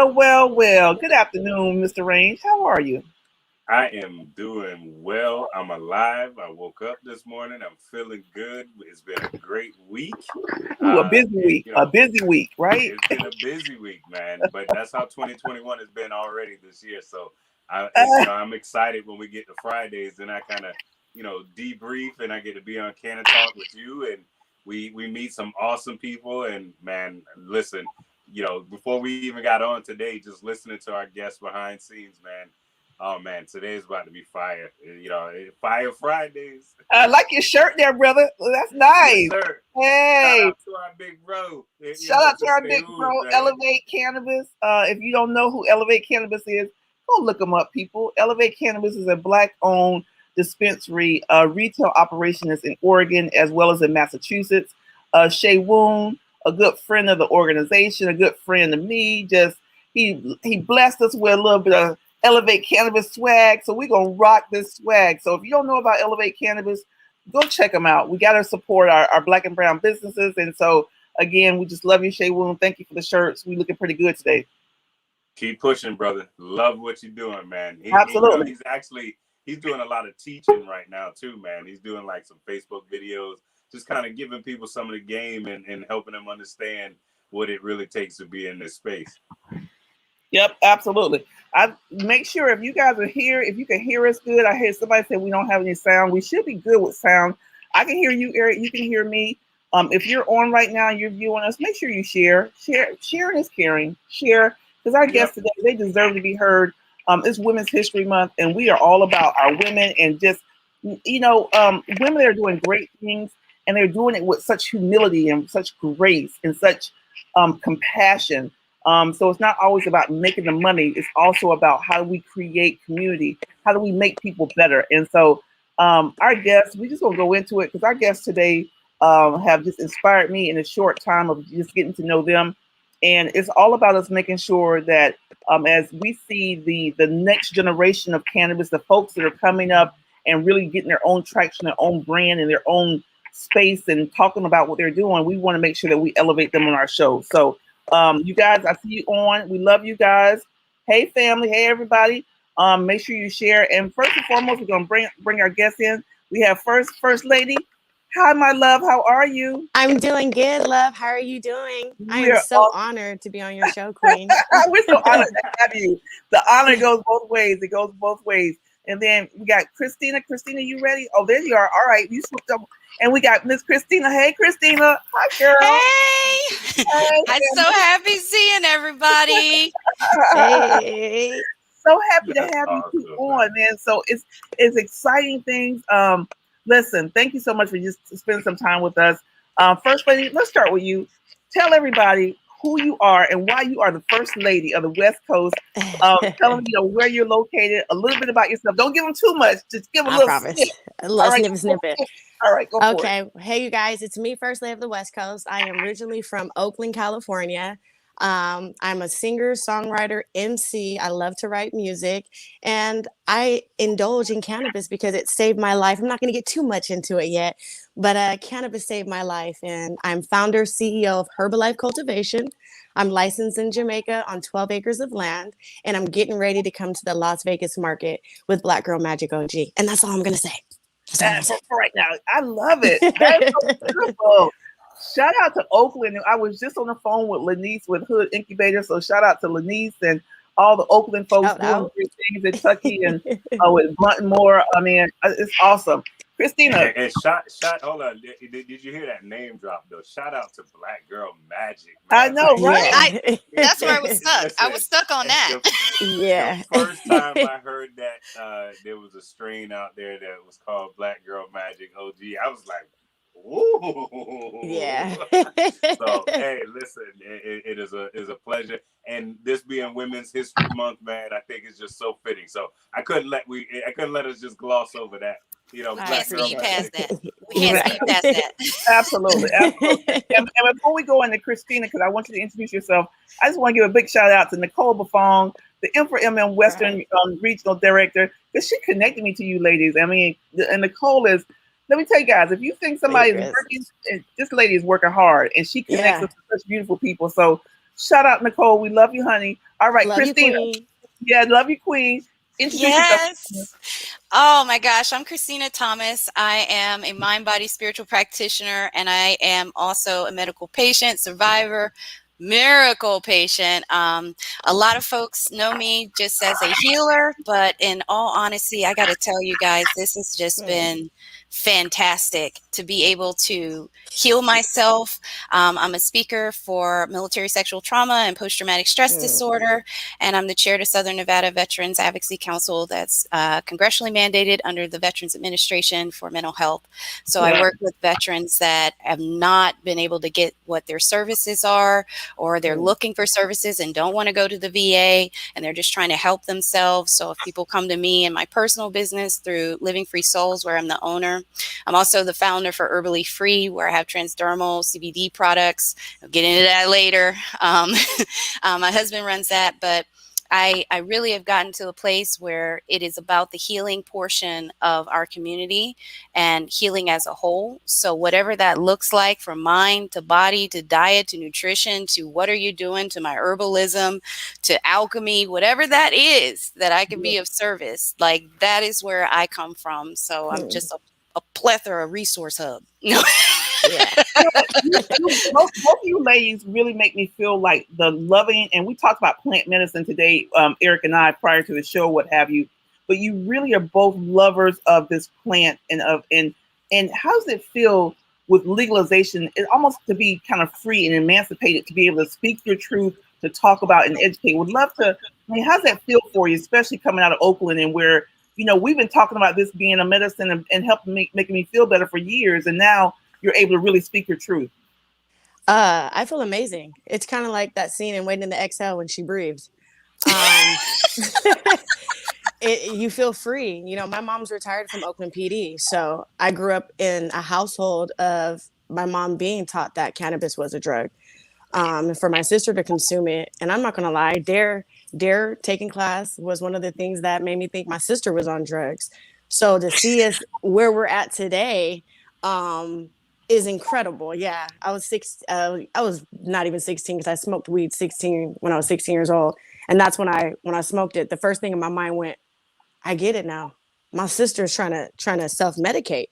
Well. Good afternoon, Mr. Range. How are you? I am doing well. I'm alive. I woke up this morning. I'm feeling good. It's been a great week. Ooh, a busy And week. A busy week, right? it's been a busy week, man. But that's how 2021 has been already this year. So I'm excited when we get to Fridays and I kind of, debrief and I get to be on Can Talk with you and we meet some awesome people. And man, listen, before we even got on today, just listening to our guests behind scenes, man. Oh man, today's about to be fire. Fire Fridays. I like your shirt there, brother. That's Yes, nice. sir. Shout Hey, out to our big bro. shout out to our Mr. big bro, Hood, man. Elevate Cannabis. If you don't know who Elevate Cannabis is, go look them up, people. Elevate Cannabis is a Black-owned dispensary retail operation that's in Oregon as well as in Massachusetts. Shay Woon, a good friend of the organization, a good friend of me, just he blessed us with a little bit of Elevate Cannabis swag. So we're going to rock this swag. So if you don't know about Elevate Cannabis, go check them out. We got to support our Black and brown businesses. And so, again, we just love you, Shay Woon. Thank you for the shirts. We looking pretty good today. Keep pushing, brother. Love what you're doing, man. Absolutely. He's doing a lot of teaching right now too, man. He's doing like some Facebook videos, just kind of giving people some of the game and helping them understand what it really takes to be in this space. Yep, absolutely. I make sure if you guys are here, if you can hear us good. I heard somebody say we don't have any sound. We should be good with sound. I can hear you, Eric. You can hear me. If you're on right now and you're viewing us, make sure you share. Sharing is caring. Share, because our guests today, they deserve to be heard. It's Women's History Month, and we are all about our women and just, women that are doing great things, and they're doing it with such humility and such grace and such compassion. So it's not always about making the money. It's also about how do we create community? How do we make people better? And so our guests, we just gonna go into it because our guests today have just inspired me in a short time of just getting to know them. And it's all about us making sure that as we see the next generation of cannabis, the folks that are coming up and really getting their own traction, their own brand, and their own space and talking about what they're doing, we want to make sure that we elevate them on our show. So you guys, I see you on. We love you guys. Hey, family. Hey, everybody. Make sure you share. And first and foremost, we're gonna bring our guests in. We have First Lady. Hi, my love. How are you? I'm doing good, love. How are you doing? I am We're so honored to be on your show, Queen. We're so honored to have you. The honor goes both ways. It goes both ways. And then we got Christina. Christina, you ready? Oh, there you are. All right, you swooped up. And we got Miss Christina. Hey, Christina. Hi, girl. Hey, I'm so happy seeing everybody. Hey. So happy to have you two on, man. So it's exciting things. Listen, thank you so much for just spending some time with us. First Lady, let's start with you. Tell everybody who you are and why you are the First Lady of the West Coast. Tell them, where you're located, a little bit about yourself. Don't give them too much. Just give them a little snip. A little snippet. All right, go for it. Okay. Hey, you guys. It's me, First Lady of the West Coast. I am originally from Oakland, California. I'm a singer, songwriter, MC. I love to write music, and I indulge in cannabis because it saved my life. I'm not going to get too much into it yet, but cannabis saved my life, and I'm founder, CEO of Herbalife Cultivation. I'm licensed in Jamaica on 12 acres of land, and I'm getting ready to come to the Las Vegas market with Black Girl Magic OG, and that's all I'm going to say. That's right now. I love it. That's so beautiful. Shout out to Oakland. I was just on the phone with Lanice with Hood Incubator. So shout out to Lanice and all the Oakland folks doing great things in Tucky and with Moore. I mean, it's awesome. Christina. And shot. Hold on. Did you hear that name drop though? Shout out to Black Girl Magic. Man. I know, right? Yeah. That's where I was stuck. I was stuck on that. The first time I heard that there was a strain out there that was called Black Girl Magic OG, I was like, ooh. Yeah. So hey, listen, it is a pleasure, and this being Women's History Month, man, I think it's just so fitting. So I couldn't let us just gloss over that. We can't speed past that. We can't speed past that. Absolutely. And before we go into Christina, because I want you to introduce yourself, I just want to give a big shout out to Nicole Buffon, the M4MM Western Regional Director, because she connected me to you ladies. I mean, and Nicole is, let me tell you guys, if you think somebody is working, this lady is working hard, and she connects us to such beautiful people. So Shout out, Nicole. We love you, honey. All right, Love you, Christina. Queen. Yeah, love you, Queen. Introduce yourself. Yes. Oh my gosh, I'm Christina Thomas. I am a mind body spiritual practitioner, and I am also a medical patient, survivor, miracle patient. A lot of folks know me just as a healer, but in all honesty, I got to tell you guys, this has just been fantastic to be able to heal myself. I'm a speaker for military sexual trauma and post-traumatic stress disorder, and I'm the chair to Southern Nevada Veterans Advocacy Council that's congressionally mandated under the Veterans Administration for mental health. So I work with veterans that have not been able to get what their services are, or they're looking for services and don't want to go to the VA, and they're just trying to help themselves. So if people come to me in my personal business through Living Free Souls, where I'm the owner, I'm also the founder for Herbally Free, where I have transdermal CBD products. I'll get into that later. My husband runs that, but I really have gotten to a place where it is about the healing portion of our community and healing as a whole. So whatever that looks like, from mind to body to diet to nutrition to what are you doing to my herbalism to alchemy, whatever that is that I can be of service, like that is where I come from. So I'm just a plethora resource hub. Yeah. Both of you ladies really make me feel like the loving, and we talked about plant medicine today, Eric and I, prior to the show, what have you. But you really are both lovers of this plant and how does it feel with legalization? It almost to be kind of free and emancipated, to be able to speak your truth, to talk about and educate. Would love to. I mean, how's that feel for you, especially coming out of Oakland and where we've been talking about this being a medicine and helping making me feel better for years, and now you're able to really speak your truth. I feel amazing. It's kind of like that scene in Waiting to Exhale when she breathes. You feel free. My mom's retired from Oakland PD, so I grew up in a household of my mom being taught that cannabis was a drug, for my sister to consume it. And I'm not gonna lie, dare taking class was one of the things that made me think my sister was on drugs. So to see us where we're at today, is incredible. Yeah, I was I was not even 16 because I smoked weed 16 when I was 16 years old, and that's when I smoked it. The first thing in my mind went, I get it now. My sister's trying to self-medicate.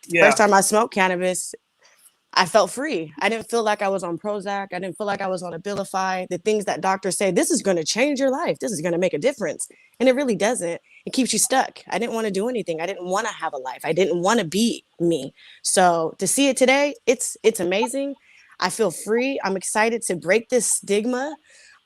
Yeah. First time I smoked cannabis, I felt free. I didn't feel like I was on Prozac. I didn't feel like I was on Abilify. The things that doctors say, this is going to change your life. This is going to make a difference. And it really doesn't. It keeps you stuck. I didn't want to do anything. I didn't want to have a life. I didn't want to be me. So to see it today, it's amazing. I feel free. I'm excited to break this stigma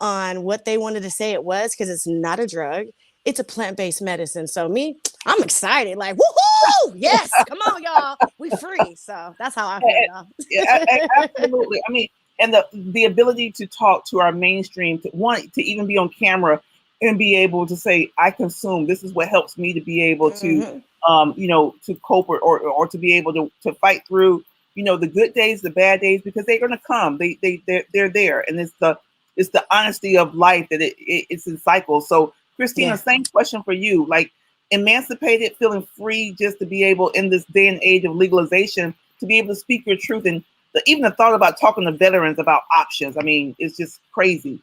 on what they wanted to say it was, because it's not a drug. It's a plant-based medicine. So I'm excited. Like, woohoo! Yes, come on, y'all. We free. So that's how I feel, y'all. Yeah, absolutely. I mean, and the ability to talk to our mainstream, to even be on camera and be able to say, I consume. This is what helps me to be able to, to cope or to be able to fight through, the good days, the bad days, because they're going to come. They're there, and it's the honesty of life that it's in cycles. So, Christina, same question for you. Like, emancipated, feeling free, just to be able, in this day and age of legalization, to be able to speak your truth, and even the thought about talking to veterans about options. I mean, it's just crazy.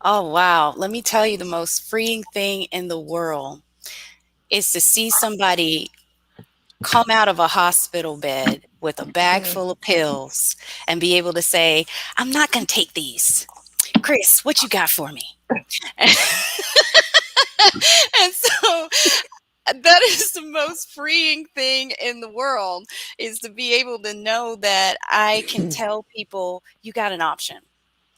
Oh, wow. Let me tell you, the most freeing thing in the world is to see somebody come out of a hospital bed with a bag full of pills and be able to say, I'm not going to take these. Chris, what you got for me? And so that is the most freeing thing in the world, is to be able to know that I can tell people you got an option.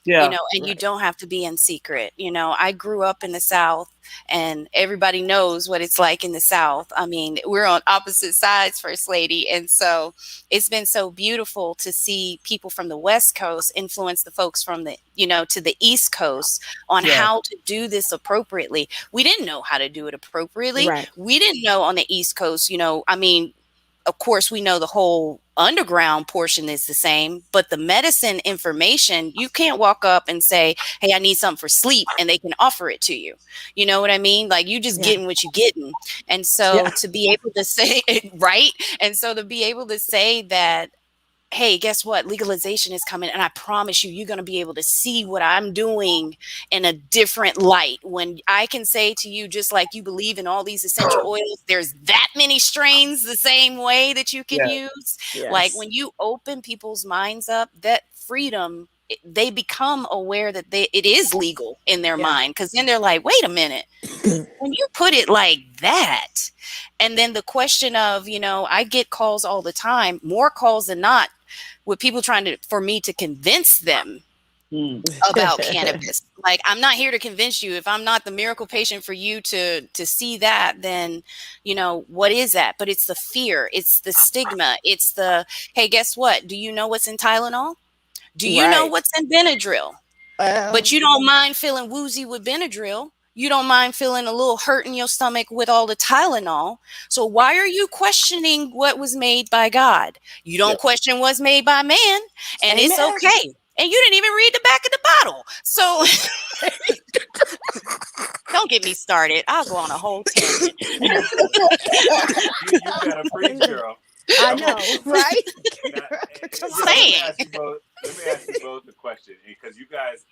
Yeah. And you don't have to be in secret. I grew up in the South, and everybody knows what it's like in the South. I mean, we're on opposite sides, First Lady. And so it's been so beautiful to see people from the West Coast influence the folks from the, to the East Coast on how to do this appropriately. We didn't know how to do it appropriately. Right. We didn't know on the East Coast, of course, we know the whole underground portion is the same, but the medicine information, you can't walk up and say, hey, I need something for sleep, and they can offer it to you. You know what I mean? Like, you just getting what you getting. And so to be able to say it, right. And so to be able to say that, hey, guess what? Legalization is coming. And I promise you, you're going to be able to see what I'm doing in a different light. When I can say to you, just like you believe in all these essential oils, there's that many strains the same way that you can Yeah. use. Like Yes. when you open people's minds up, that freedom, they become aware that it is legal in their Yeah. mind. Because then they're like, wait a minute, when you put it like that. And then the question of, I get calls all the time, more calls than not, with people trying for me to convince them Mm. about cannabis. Like, I'm not here to convince you. If I'm not the miracle patient for you to see that, then, what is that? But it's the fear, it's the stigma, it's the, hey, guess what? Do you know what's in Tylenol? Do you know Right. what's in Benadryl? But Well, you don't mind feeling woozy with Benadryl. You don't mind feeling a little hurt in your stomach with all the Tylenol. So why are you questioning what was made by God? You don't question what's made by man, and it's amen. okay. And you didn't even read the back of the bottle. So don't get me started. I'll go on a whole tangent. You better preach, girl. I Come on. know, right? Now, Come let me on. ask you both. Let me ask you both the question, because you guys,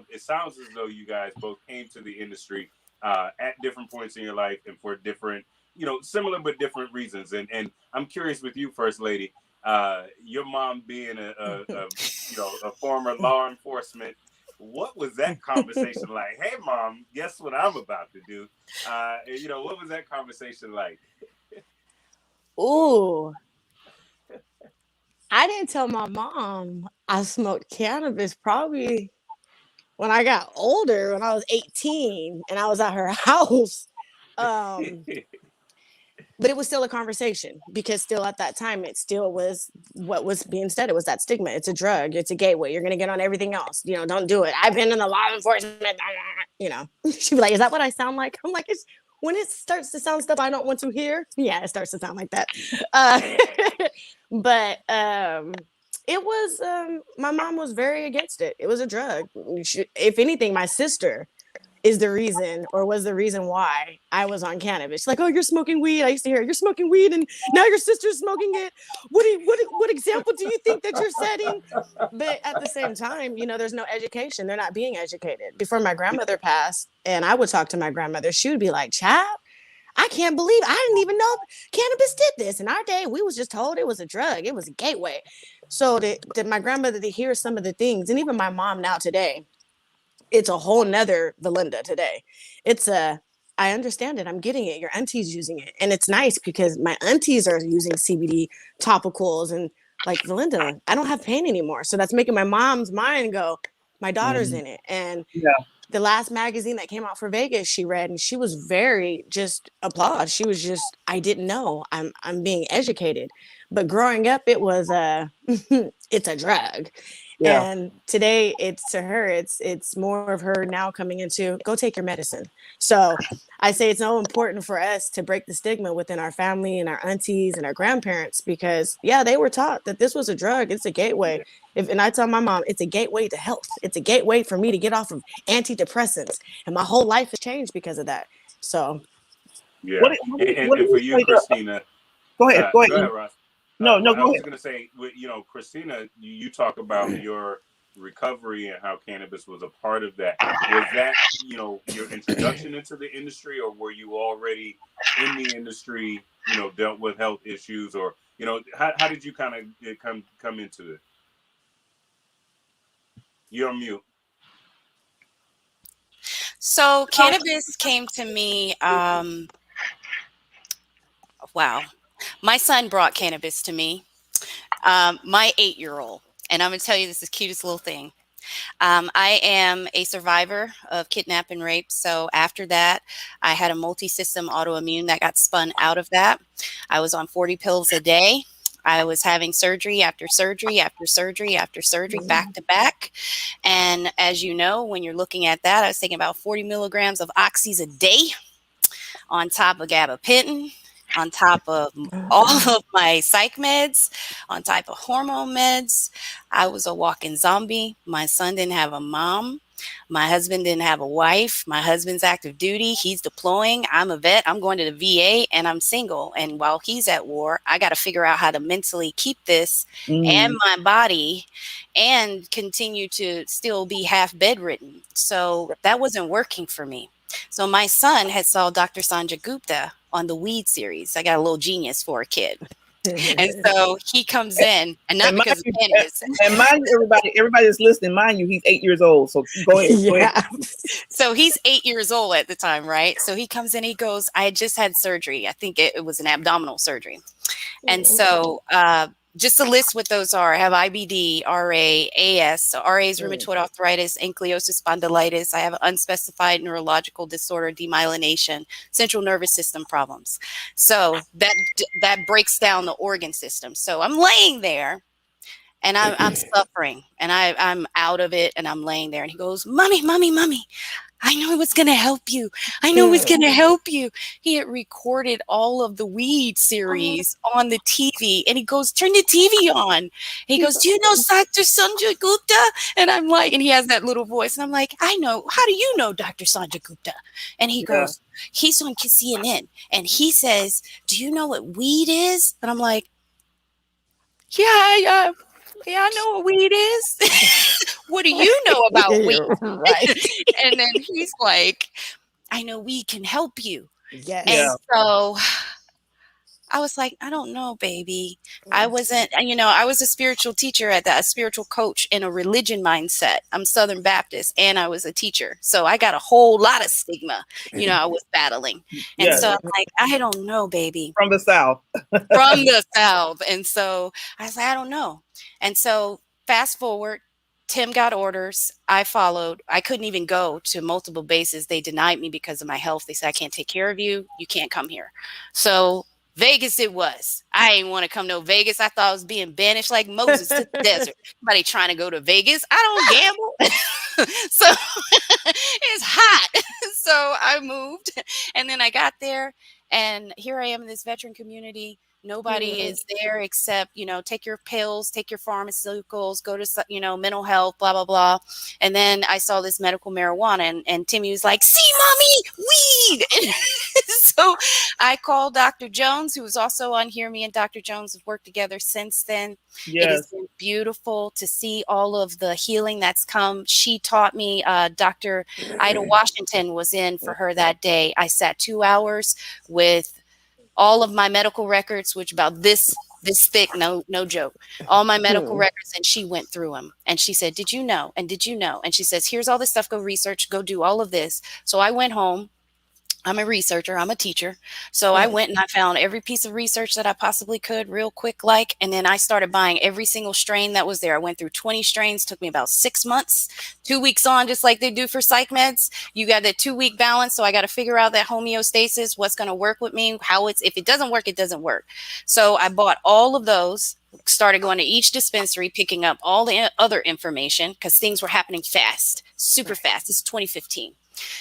it sounds as though you guys both came to the industry at different points in your life and for different, similar but different reasons. And I'm curious with you, First Lady, your mom being a former law enforcement. What was that conversation like? Hey, Mom, guess what I'm about to do? What was that conversation like? Ooh, I didn't tell my mom I smoked cannabis probably when I got older, when I was 18 and I was at her house. Um, but it was still a conversation because still at that time, it still was what was being said. It was that stigma. It's a drug. It's a gateway. You're going to get on everything else. Don't do it. I've been in the law enforcement. She'd be like, is that what I sound like? I'm like, when it starts to sound stuff I don't want to hear. Yeah, it starts to sound like that. Uh, but it was, my mom was very against it. It was a drug. If anything, my sister is the reason or was the reason why I was on cannabis. She's like, oh, you're smoking weed. I used to hear you're smoking weed and now your sister's smoking it. What example do you think that you're setting? But at the same time, there's no education. They're not being educated. Before my grandmother passed and I would talk to my grandmother, she would be like, child, I can't believe I didn't even know cannabis did this. In our day, we was just told it was a drug. It was a gateway. So that my grandmother to hear some of the things, and even my mom now today, it's a whole nother Valinda today. I understand it. I'm getting it. Your auntie's using it. And it's nice because my aunties are using CBD topicals and like Valinda, I don't have pain anymore. So that's making my mom's mind go, my daughter's in it. And Yeah. the last magazine that came out for Vegas, she read and she was very just applaud. She was just, I didn't know. I'm being educated. But growing up, it was it's a drug. Yeah. And today it's to her, it's more of her now coming into go take your medicine. So I say it's so important for us to break the stigma within our family and our aunties and our grandparents because they were taught that this was a drug. It's a gateway. And I tell my mom, it's a gateway to health. It's a gateway for me to get off of antidepressants. And my whole life has changed because of that. So Yeah. And for you, Christina, go ahead. Go go ahead. ahead, Ross. No, I go was ahead. going to say, Christina, you talk about your recovery and how cannabis was a part of that. Was that, your introduction into the industry, or were you already in the industry, dealt with health issues, or, how did you kind of come into it? You're on mute. So cannabis came to me. Wow. My son brought cannabis to me. My 8-year-old. And I'm going to tell you this is the cutest little thing. I am a survivor of kidnap and rape. So after that, I had a multi-system autoimmune that got spun out of that. I was on 40 pills a day. I was having surgery after surgery after surgery after surgery, back to back. And as you know, when you're looking at that, I was taking about 40 milligrams of oxys a day on top of gabapentin, on top of all of my psych meds, on top of hormone meds. I was a walking zombie. My son didn't have a mom. My husband didn't have a wife. My husband's active duty. He's deploying. I'm a vet. I'm going to the VA and I'm single. And while he's at war, I got to figure out how to mentally keep this and my body and continue to still be half bedridden. So that wasn't working for me. So my son had saw Dr. Sanjay Gupta on the Weed series. I got a little genius for a kid. And so he comes in, and not because of cannabis. And mind you, everybody that's listening, mind you, he's 8 years old. So go ahead. Go ahead. So he's 8 years old at the time, right? So he comes in, he goes, I had just had surgery. I think it was an abdominal surgery. And so just to list what those are, I have IBD, RA, AS. So RA is rheumatoid arthritis, ankylosing spondylitis. I have an unspecified neurological disorder, demyelination, central nervous system problems. So that breaks down the organ system. So I'm laying there and I'm suffering and I'm out of it and I'm laying there and he goes, Mommy, Mommy, Mommy, I know it was going to help you. I know it was going to help you. He had recorded all of the Weed series on the TV and he goes, turn the TV on. He goes, do you know Dr. Sanjay Gupta? And I'm like, and he has that little voice. And I'm like, I know. How do you know Dr. Sanjay Gupta? And he goes, he's on CNN. And he says, do you know what weed is? And I'm like, yeah, I know what weed is. What do you know about weed? Right. And then he's like, I know weed can help you. Yes. And so I was like, I don't know, baby. I wasn't, I was a spiritual teacher a spiritual coach in a religion mindset. I'm Southern Baptist and I was a teacher. So I got a whole lot of stigma, I was battling. And so I'm like, I don't know, baby. From the South. From the South. And so I was like, I don't know. And so fast forward, Tim got orders. I followed. I couldn't even go to multiple bases. They denied me because of my health. They said, I can't take care of you. You can't come here. So Vegas it was. I didn't want to come to Vegas. I thought I was being banished like Moses to the desert. Somebody trying to go to Vegas. I don't gamble. So it's hot. So I moved and then I got there and here I am in this veteran community. Nobody is there except, take your pills, take your pharmaceuticals, go to, mental health, blah, blah, blah. And then I saw this medical marijuana and Timmy was like, see, Mommy, weed. So I called Dr. Jones, who was also on here. Me and Dr. Jones have worked together since then. It has been beautiful to see all of the healing that's come. She taught me, Dr. Ida Washington was in for her that day. I sat 2 hours with all of my medical records, which about this thick, no joke, all my medical records. And she went through them and she said, did you know? And did you know? And she says, here's all this stuff, go research, go do all of this. So I went home. I'm a researcher. I'm a teacher. So I went and I found every piece of research that I possibly could real quick, and then I started buying every single strain that was there. I went through 20 strains, took me about 6 months, 2 weeks on, just like they do for psych meds. You got that 2-week balance. So I got to figure out that homeostasis, what's going to work with me, if it doesn't work, it doesn't work. So I bought all of those, started going to each dispensary, picking up all the other information because things were happening fast, super fast. This is 2015.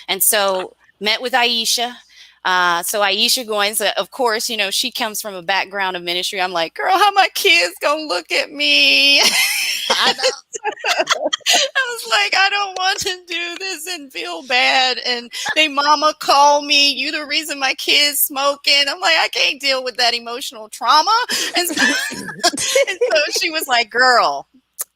And so met with Aisha. So Aisha going, so of course, she comes from a background of ministry. I'm like, girl, how my kids gonna look at me? I was like, I don't want to do this and feel bad. And they mama call me, you the reason my kids smoking. I'm like, I can't deal with that emotional trauma. And so she was like, girl,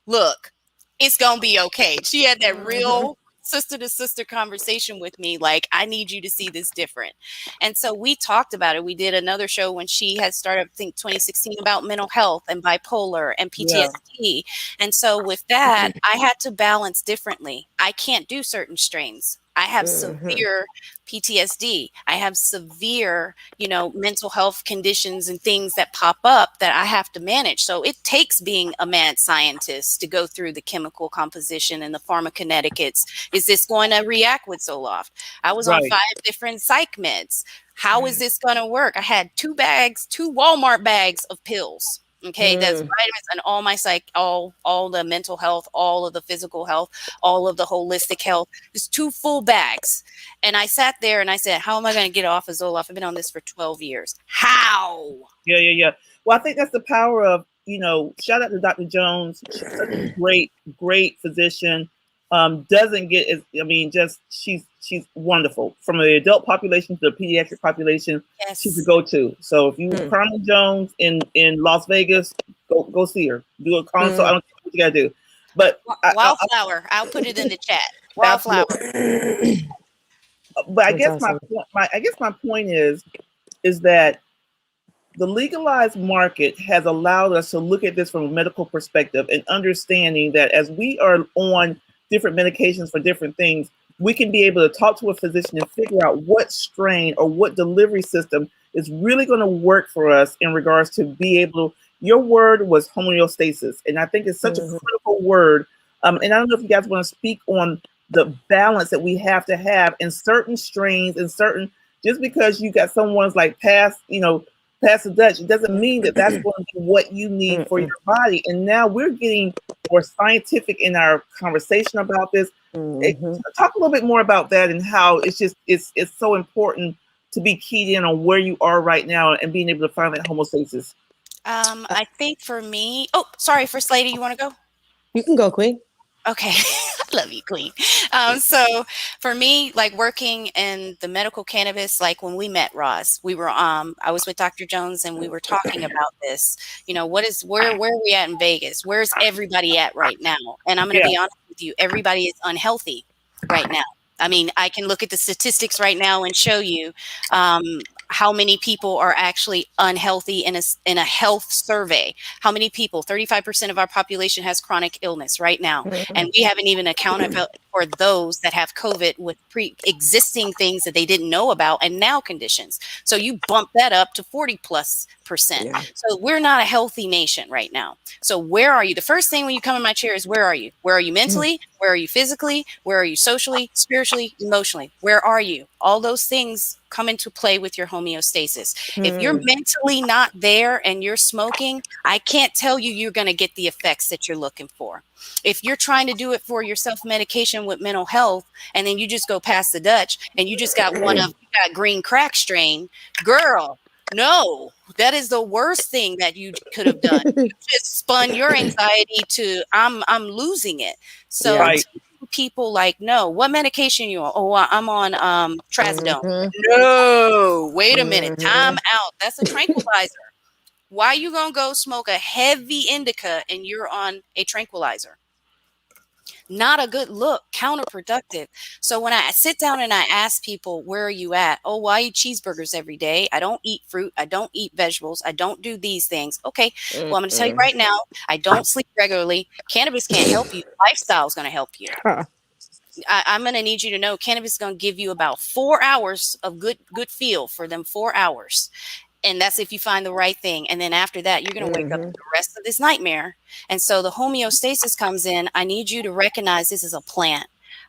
look, it's gonna be okay. She had that real sister to sister conversation with me, like, I need you to see this different. And so we talked about it. We did another show when she had started, I think 2016, about mental health and bipolar and PTSD. And so with that, I had to balance differently. I can't do certain strains. I have severe PTSD. I have severe, mental health conditions and things that pop up that I have to manage. So it takes being a mad scientist to go through the chemical composition and the pharmacokinetics. Is this going to react with Zoloft? I was on 5 different psych meds. How is this going to work? I had 2 Walmart bags of pills. Okay, that's vitamins and all my all the mental health, all of the physical health, all of the holistic health. Just 2 full bags. And I sat there and I said, how am I going to get off of Zoloft? I've been on this for 12 years. How? Yeah. Well, I think that's the power of, shout out to Dr. Jones. She's such a great physician. doesn't get as, I mean, just she's wonderful. From the adult population to the pediatric population, she's a Yes. go-to. So if you Carmen Jones in Las Vegas, go see her. Do a consult. I don't know what you gotta do, but Wildflower. I'll put it in the chat. Wildflower. absolutely. But I That's guess awesome. my point is that the legalized market has allowed us to look at this from a medical perspective and understanding that as we are on different medications for different things, we can be able to talk to a physician and figure out what strain or what delivery system is really going to work for us in regards to be able to. Your word was homeostasis, and I think it's such a critical word. And I don't know if you guys want to speak on the balance that we have to have in certain strains and certain. Just because you got someone's like past, past the Dutch, it doesn't mean that that's going to be what you need for your body. And now we're getting more scientific in our conversation about this. Talk a little bit more about that and how it's so important to be keyed in on where you are right now and being able to find that homeostasis. I think for me, oh, sorry, First Lady, you want to go? You can go, Queen. Okay. I love you, Queen. So for me, like working in the medical cannabis, like when we met Roz, we were I was with Dr. Jones and we were talking about this. Where are we at in Vegas? Where's everybody at right now? And I'm gonna be honest with you, everybody is unhealthy right now. I mean, I can look at the statistics right now and show you how many people are actually unhealthy in a health survey. How many people? 35% of our population has chronic illness right now. And we haven't even accounted for those that have COVID with pre-existing things that they didn't know about and now conditions. So you bump that up to 40+%. Yeah. So we're not a healthy nation right now. So where are you? The first thing when you come in my chair is where are you? Where are you mentally? Where are you physically? Where are you socially, spiritually, emotionally? Where are you? All those things come into play with your homeostasis. If you're mentally not there and you're smoking, I can't tell you you're going to get the effects that you're looking for. If you're trying to do it for your self-medication with mental health and then you just go past the Dutch and you just got you got green crack strain, girl, no, that is the worst thing that you could have done. You just spun your anxiety to I'm losing it. So Right. people like, no, what medication you on? Oh, I'm on trazodone. No, wait a minute, time out. That's a tranquilizer. Why you gonna go smoke a heavy indica and you're on a tranquilizer? Not a good look, counterproductive. So when I sit down and I ask people, where are you at? Oh, well, I eat cheeseburgers every day. I don't eat fruit. I don't eat vegetables. I don't do these things. Okay. Well, I'm going to tell you right now, I don't sleep regularly. Cannabis can't help you. Lifestyle is going to help you. I'm going to need you to know cannabis is going to give you about 4 hours of good feel for them 4 hours. And that's if you find the right thing. And then after that, you're going to wake up to the rest of this nightmare. And so the homeostasis comes in. I need you to recognize this is a plant.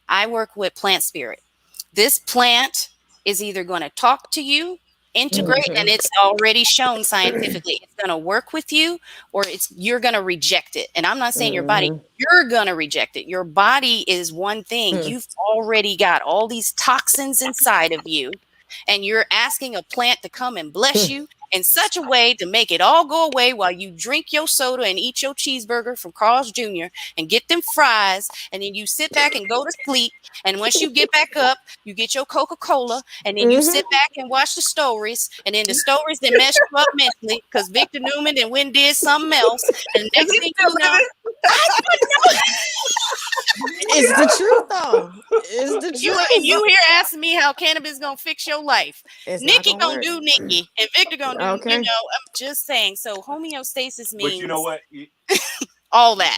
I work with plant spirit. This plant is either going to talk to you, integrate, and it's already shown scientifically it's going to work with you, or you're going to reject it. And I'm not saying your body, you're going to reject it. Your body is one thing. You've already got all these toxins inside of you. And you're asking a plant to come and bless you in such a way to make it all go away while you drink your soda and eat your cheeseburger from Carl's Jr. and get them fries. And then you sit back and go to sleep. And once you get back up, you get your Coca-Cola. And then you sit back and watch the stories. And then the stories that mess you up mentally because Victor Newman and Wynn did something else. And the next thing you know, I don't know. It's the truth, though. It's the truth. And you here asking me how cannabis is gonna fix your life. Nikki gonna do Nikki, and Victor gonna do. I'm just saying. So homeostasis means. But you know what? All that.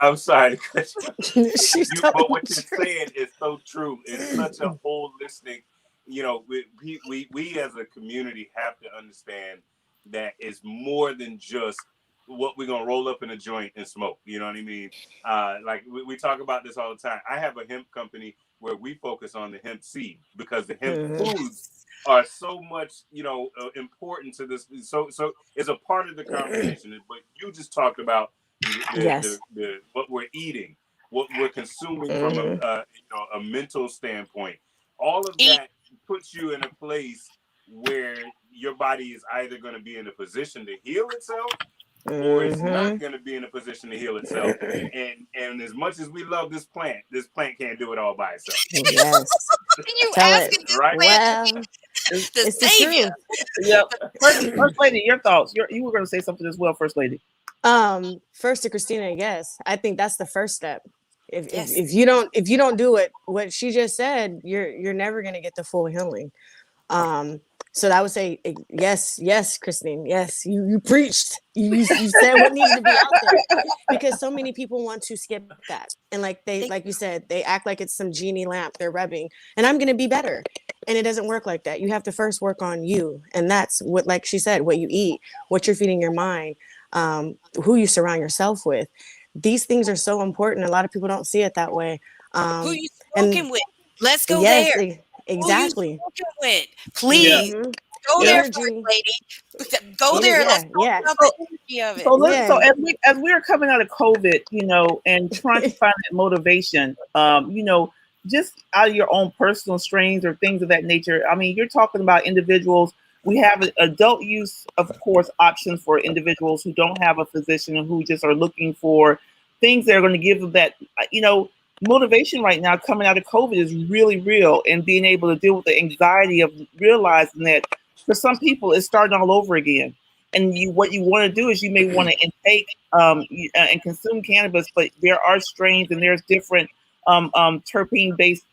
I'm sorry. But what you're saying is so true. It's such a holistic. We as a community have to understand that it's more than just what we're gonna roll up in a joint and smoke. You know what I mean? Like we talk about this all the time. I have a hemp company where we focus on the hemp seed because the hemp foods are so much, important to this. So it's a part of the conversation. But you just talked about the what we're eating, what we're consuming from a mental standpoint. All of that puts you in a place where your body is either going to be in a position to heal itself, or it's Mm-hmm. not going to be in a position to heal itself. And as much as we love this plant can't do it all by itself. Yes. You Tell it. asking this Right? plant to Well, be the it's the savior. truth. Yep. First lady, your thoughts. You were going to say something as well, First Lady. First to Christina, yes. I think that's the first step. Yes. If you don't do it, what she just said, you're never gonna get the full healing. So I would say yes, Christine, yes, you preached. You said what needed to be out there, because so many people want to skip that, and like you said, they act like it's some genie lamp they're rubbing, and I'm gonna be better, and it doesn't work like that. You have to first work on you, and that's what, like she said, what you eat, what you're feeding your mind, who you surround yourself with. These things are so important. A lot of people don't see it that way. Who you And smoking with? Let's go yes, there. Who you exactly. smoking with? Yeah. Please Mm-hmm. go there, First Energy. Lady. Go there. Let's talk Yeah. about the energy of it. So Yeah. as we are coming out of COVID, and trying to find that motivation, just out of your own personal strains or things of that nature. I mean, you're talking about individuals. We have adult use, of course, options for individuals who don't have a physician and who just are looking for things that are going to give them that, motivation right now coming out of COVID is really real, and being able to deal with the anxiety of realizing that for some people it's starting all over again. And what you want to do is you may want to intake and consume cannabis, but there are strains and there's different terpene based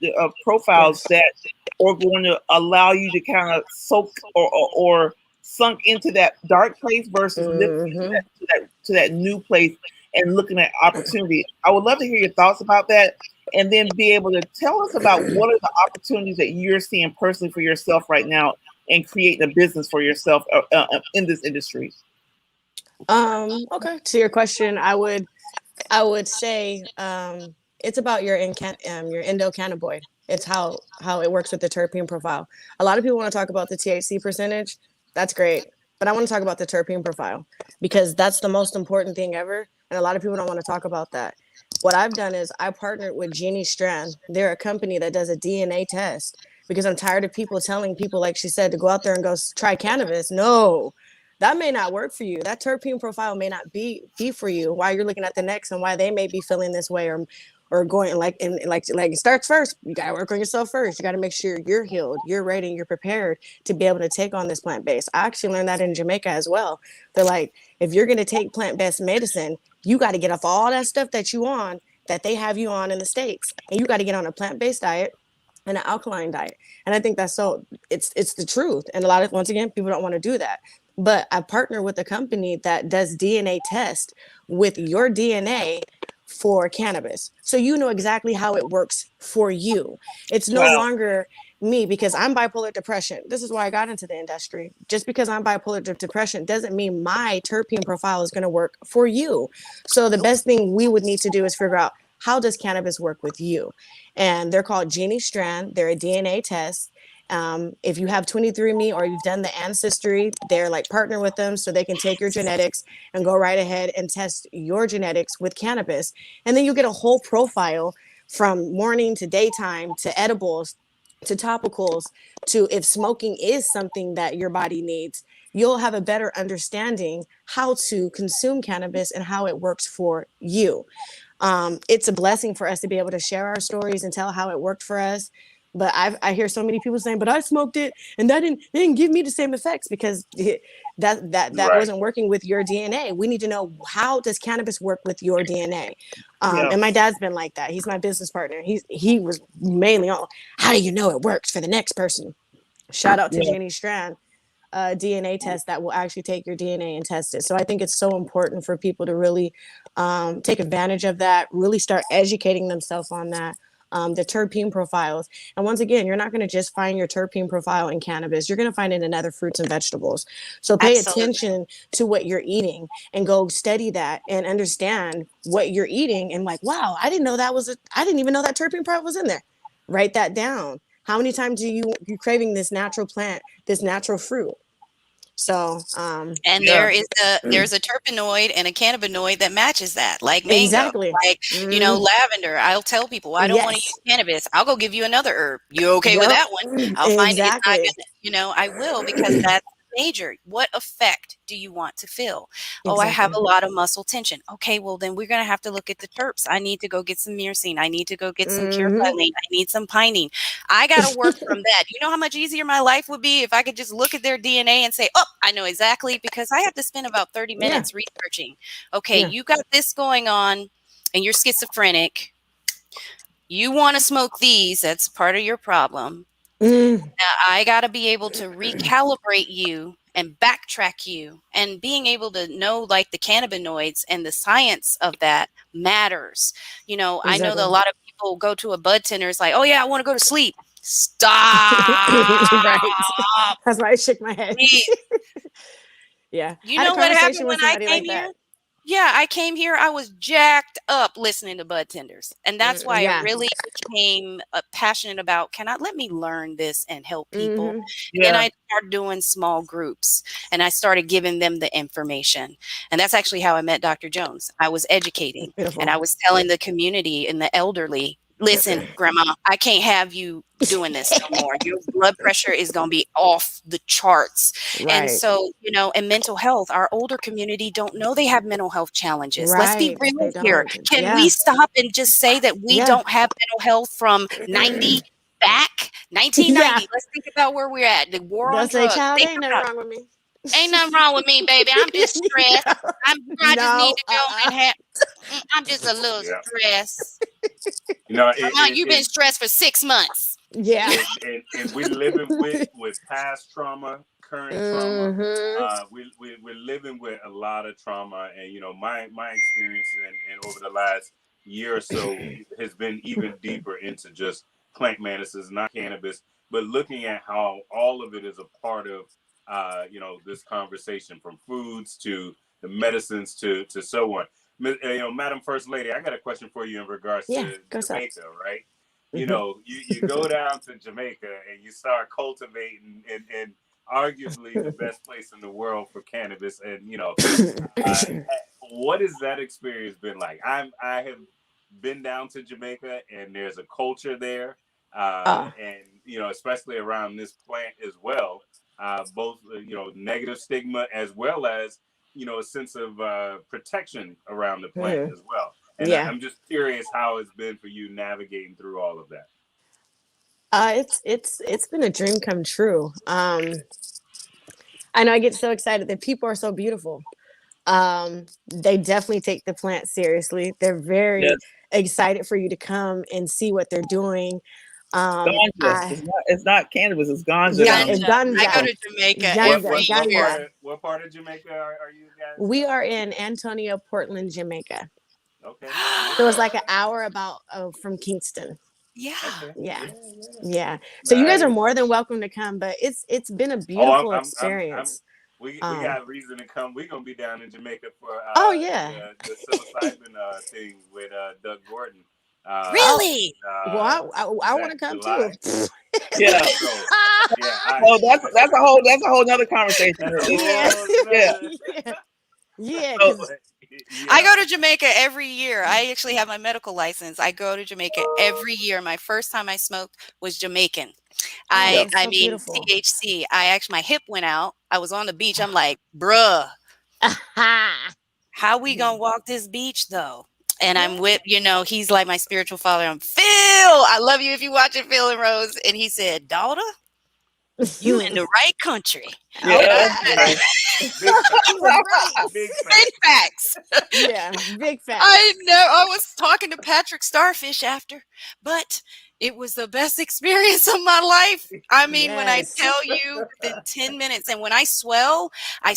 profiles Yes. that are going to allow you to kind of soak or sunk into that dark place versus lifting Mm-hmm. to that new place and looking at opportunity. I would love to hear your thoughts about that, and then be able to tell us about what are the opportunities that you're seeing personally for yourself right now and creating a business for yourself in this industry. Okay. To your question, I would say it's about your your endocannabinoid. It's how it works with the terpene profile. A lot of people want to talk about the THC percentage. That's great, but I want to talk about the terpene profile, because that's the most important thing ever, and a lot of people don't want to talk about that. What I've done is I partnered with Genie Strand. They're a company that does a DNA test, because I'm tired of people telling people, like she said, to go out there and go try cannabis. No, that may not work for you. That terpene profile may not be for you. Why you're looking at the next, and why they may be feeling this way, or going like it starts first. You gotta work on yourself first. You gotta make sure you're healed, you're ready, and you're prepared to be able to take on this plant based. I actually learned that in Jamaica as well. They're like, if you're gonna take plant based medicine, you got to get off all that stuff that you on, that they have you on in the States, and you got to get on a plant based diet and an alkaline diet. And I think that's so it's the truth. And a lot of, once again, people don't want to do that. But I partner with a company that does DNA test with your DNA for cannabis. So you know exactly how it works for you. It's no Wow. longer me, because I'm bipolar depression. This is why I got into the industry. Just because I'm bipolar depression doesn't mean my terpene profile is going to work for you. So the best thing we would need to do is figure out, how does cannabis work with you? And they're called Genie Strand. They're a DNA test. If you have 23andMe or you've done the ancestry, they're like, partner with them so they can take your genetics and go right ahead and test your genetics with cannabis. And then you get a whole profile, from morning to daytime to edibles to topicals to if smoking is something that your body needs. You'll have a better understanding how to consume cannabis and how it works for you. It's a blessing for us to be able to share our stories and tell how it worked for us. But I hear so many people saying, "But I smoked it, and that didn't give me the same effects," because that Right. wasn't working with your DNA. We need to know, how does cannabis work with your DNA? Yeah. And my dad's been like that. He's my business partner. He was mainly on, how do you know it works for the next person? Shout out to Yeah. Jenny Strand. DNA test that will actually take your DNA and test it. So I think it's so important for people to really take advantage of that, really start educating themselves on that. The terpene profiles. And once again, you're not going to just find your terpene profile in cannabis. You're going to find it in other fruits and vegetables. So pay Absolutely. attention to what you're eating and go study that and understand what you're eating. And like, wow, I didn't even know that terpene part was in there. Write that down. How many times are you craving this natural plant, this natural fruit? So, And Yeah. there's a terpenoid and a cannabinoid that matches that, like mango, exactly. like lavender. I'll tell people, I don't want to Yes. use cannabis. I'll go give you another herb. You okay with Yep. that one? I'll find it's not Exactly. gonna, I will, because that's major. What effect do you want to feel? Oh, I have a Exactly. lot of muscle tension. Okay, well then we're gonna have to look at the terps. I need to go get some myrcene. I need to go get some Mm-hmm. curcumin. I need some pinene. I gotta work from that. You know how much easier my life would be if I could just look at their DNA and say, oh, I know exactly, because I have to spend about 30 Yeah. minutes researching. Okay, Yeah. you got this going on and you're schizophrenic. You want to smoke these, that's part of your problem. Mm. Now, I got to be able to recalibrate you and backtrack you, and being able to know like the cannabinoids and the science of that matters. You know, I know that a Exactly. lot of people go to a bud tender, it's like, oh yeah, I want to go to sleep. Stop. Right. That's why I shook my head. We- Yeah. You I had a know what happened conversation with when I somebody came like here? that. Yeah, I came here, I was jacked up listening to bud tenders. And that's why I Yeah. really became passionate about, can I let me learn this and help people? Mm-hmm. And then Yeah. I started doing small groups and I started giving them the information. And that's actually how I met Dr. Jones. I was educating and Beautiful. I was telling the community and the elderly, listen, grandma, I can't have you doing this no more. Your blood pressure is going to be off the charts. And Right. so, you know, and mental health, our older community don't know they have mental health challenges. Let's be Right. They real here. don't. Can Yeah. we stop and just say that we Yeah. don't have mental health from 90 back? Yeah. 1990. Let's think about where we're at. The war on They'll say, drugs. child, Think ain't nothing about wrong with me. ain't nothing wrong with me, baby. I'm just stressed. I just need No. to go and have I'm just a little Yeah. stressed. You know, Mama, you've been stressed for 6 months. Yeah. and we living with past trauma, current trauma. Mm-hmm. We're living with a lot of trauma, and you know, my experience and over the last year or so has been even deeper into just plant medicines, not cannabis, but looking at how all of it is a part of you know, this conversation, from foods to the medicines to so on. You know, Madam First Lady, I got a question for you in regards Yeah. to Go up. Jamaica, right? You Mm-hmm. know, you go down to Jamaica and you start cultivating and arguably the best place in the world for cannabis. And you know, uh, what has that experience been like? I have been down to Jamaica, and there's a culture there, uh, and you know, especially around this plant as well. Both you know, negative stigma as well as, you know, a sense of protection around the plant mm, as well. And yeah. I'm just curious how it's been for you navigating through all of that. It's been a dream come true. I know I get so excited that people are so beautiful. They definitely take the plant seriously. They're very Yes. excited for you to come and see what they're doing. Ganja. I It's not cannabis. It's ganja Yeah, down it's there. Ganja. I go ganja, to Jamaica ganja, every year. ganja. What part of Jamaica are you guys We from? are in Antonio, Portland, Jamaica. Okay, So it's yeah, like an hour about from Kingston. Yeah. okay, Yeah, yeah, yeah. yeah. So you guys are Nice. more than welcome to come, but it's been a Oh, beautiful I'm experience. we Um, got reason to come. We're gonna be down in Jamaica for oh yeah. the psilocybin thing with Doug Gordon Oh Really? well, I is want to that come too. July? Yeah. So yeah, Oh, that's a whole nother conversation. that's a Yeah, whole Yeah. nother. yeah, yeah. So Because I Yeah. go to Jamaica every year. I actually have my medical license. I go to Jamaica every year. My first time I smoked was Jamaican. oh, yeah. that's I so mean beautiful. THC. I actually my hip went out. I was on the beach. I'm like, bruh, how we gonna walk this beach though? And I'm with, you know, he's like my spiritual father. I'm Phil. I love you if you watch it, Phil and Rose. And he said, daughter, you in the right country. Yeah. And I Okay. That's Big nice. big facts. Right. Big big facts. facts. Yeah, big I facts. know. I was talking to Patrick Starfish after, but it was the best experience of my life. I mean, when I Yes. tell you within 10 minutes, and when I swell, and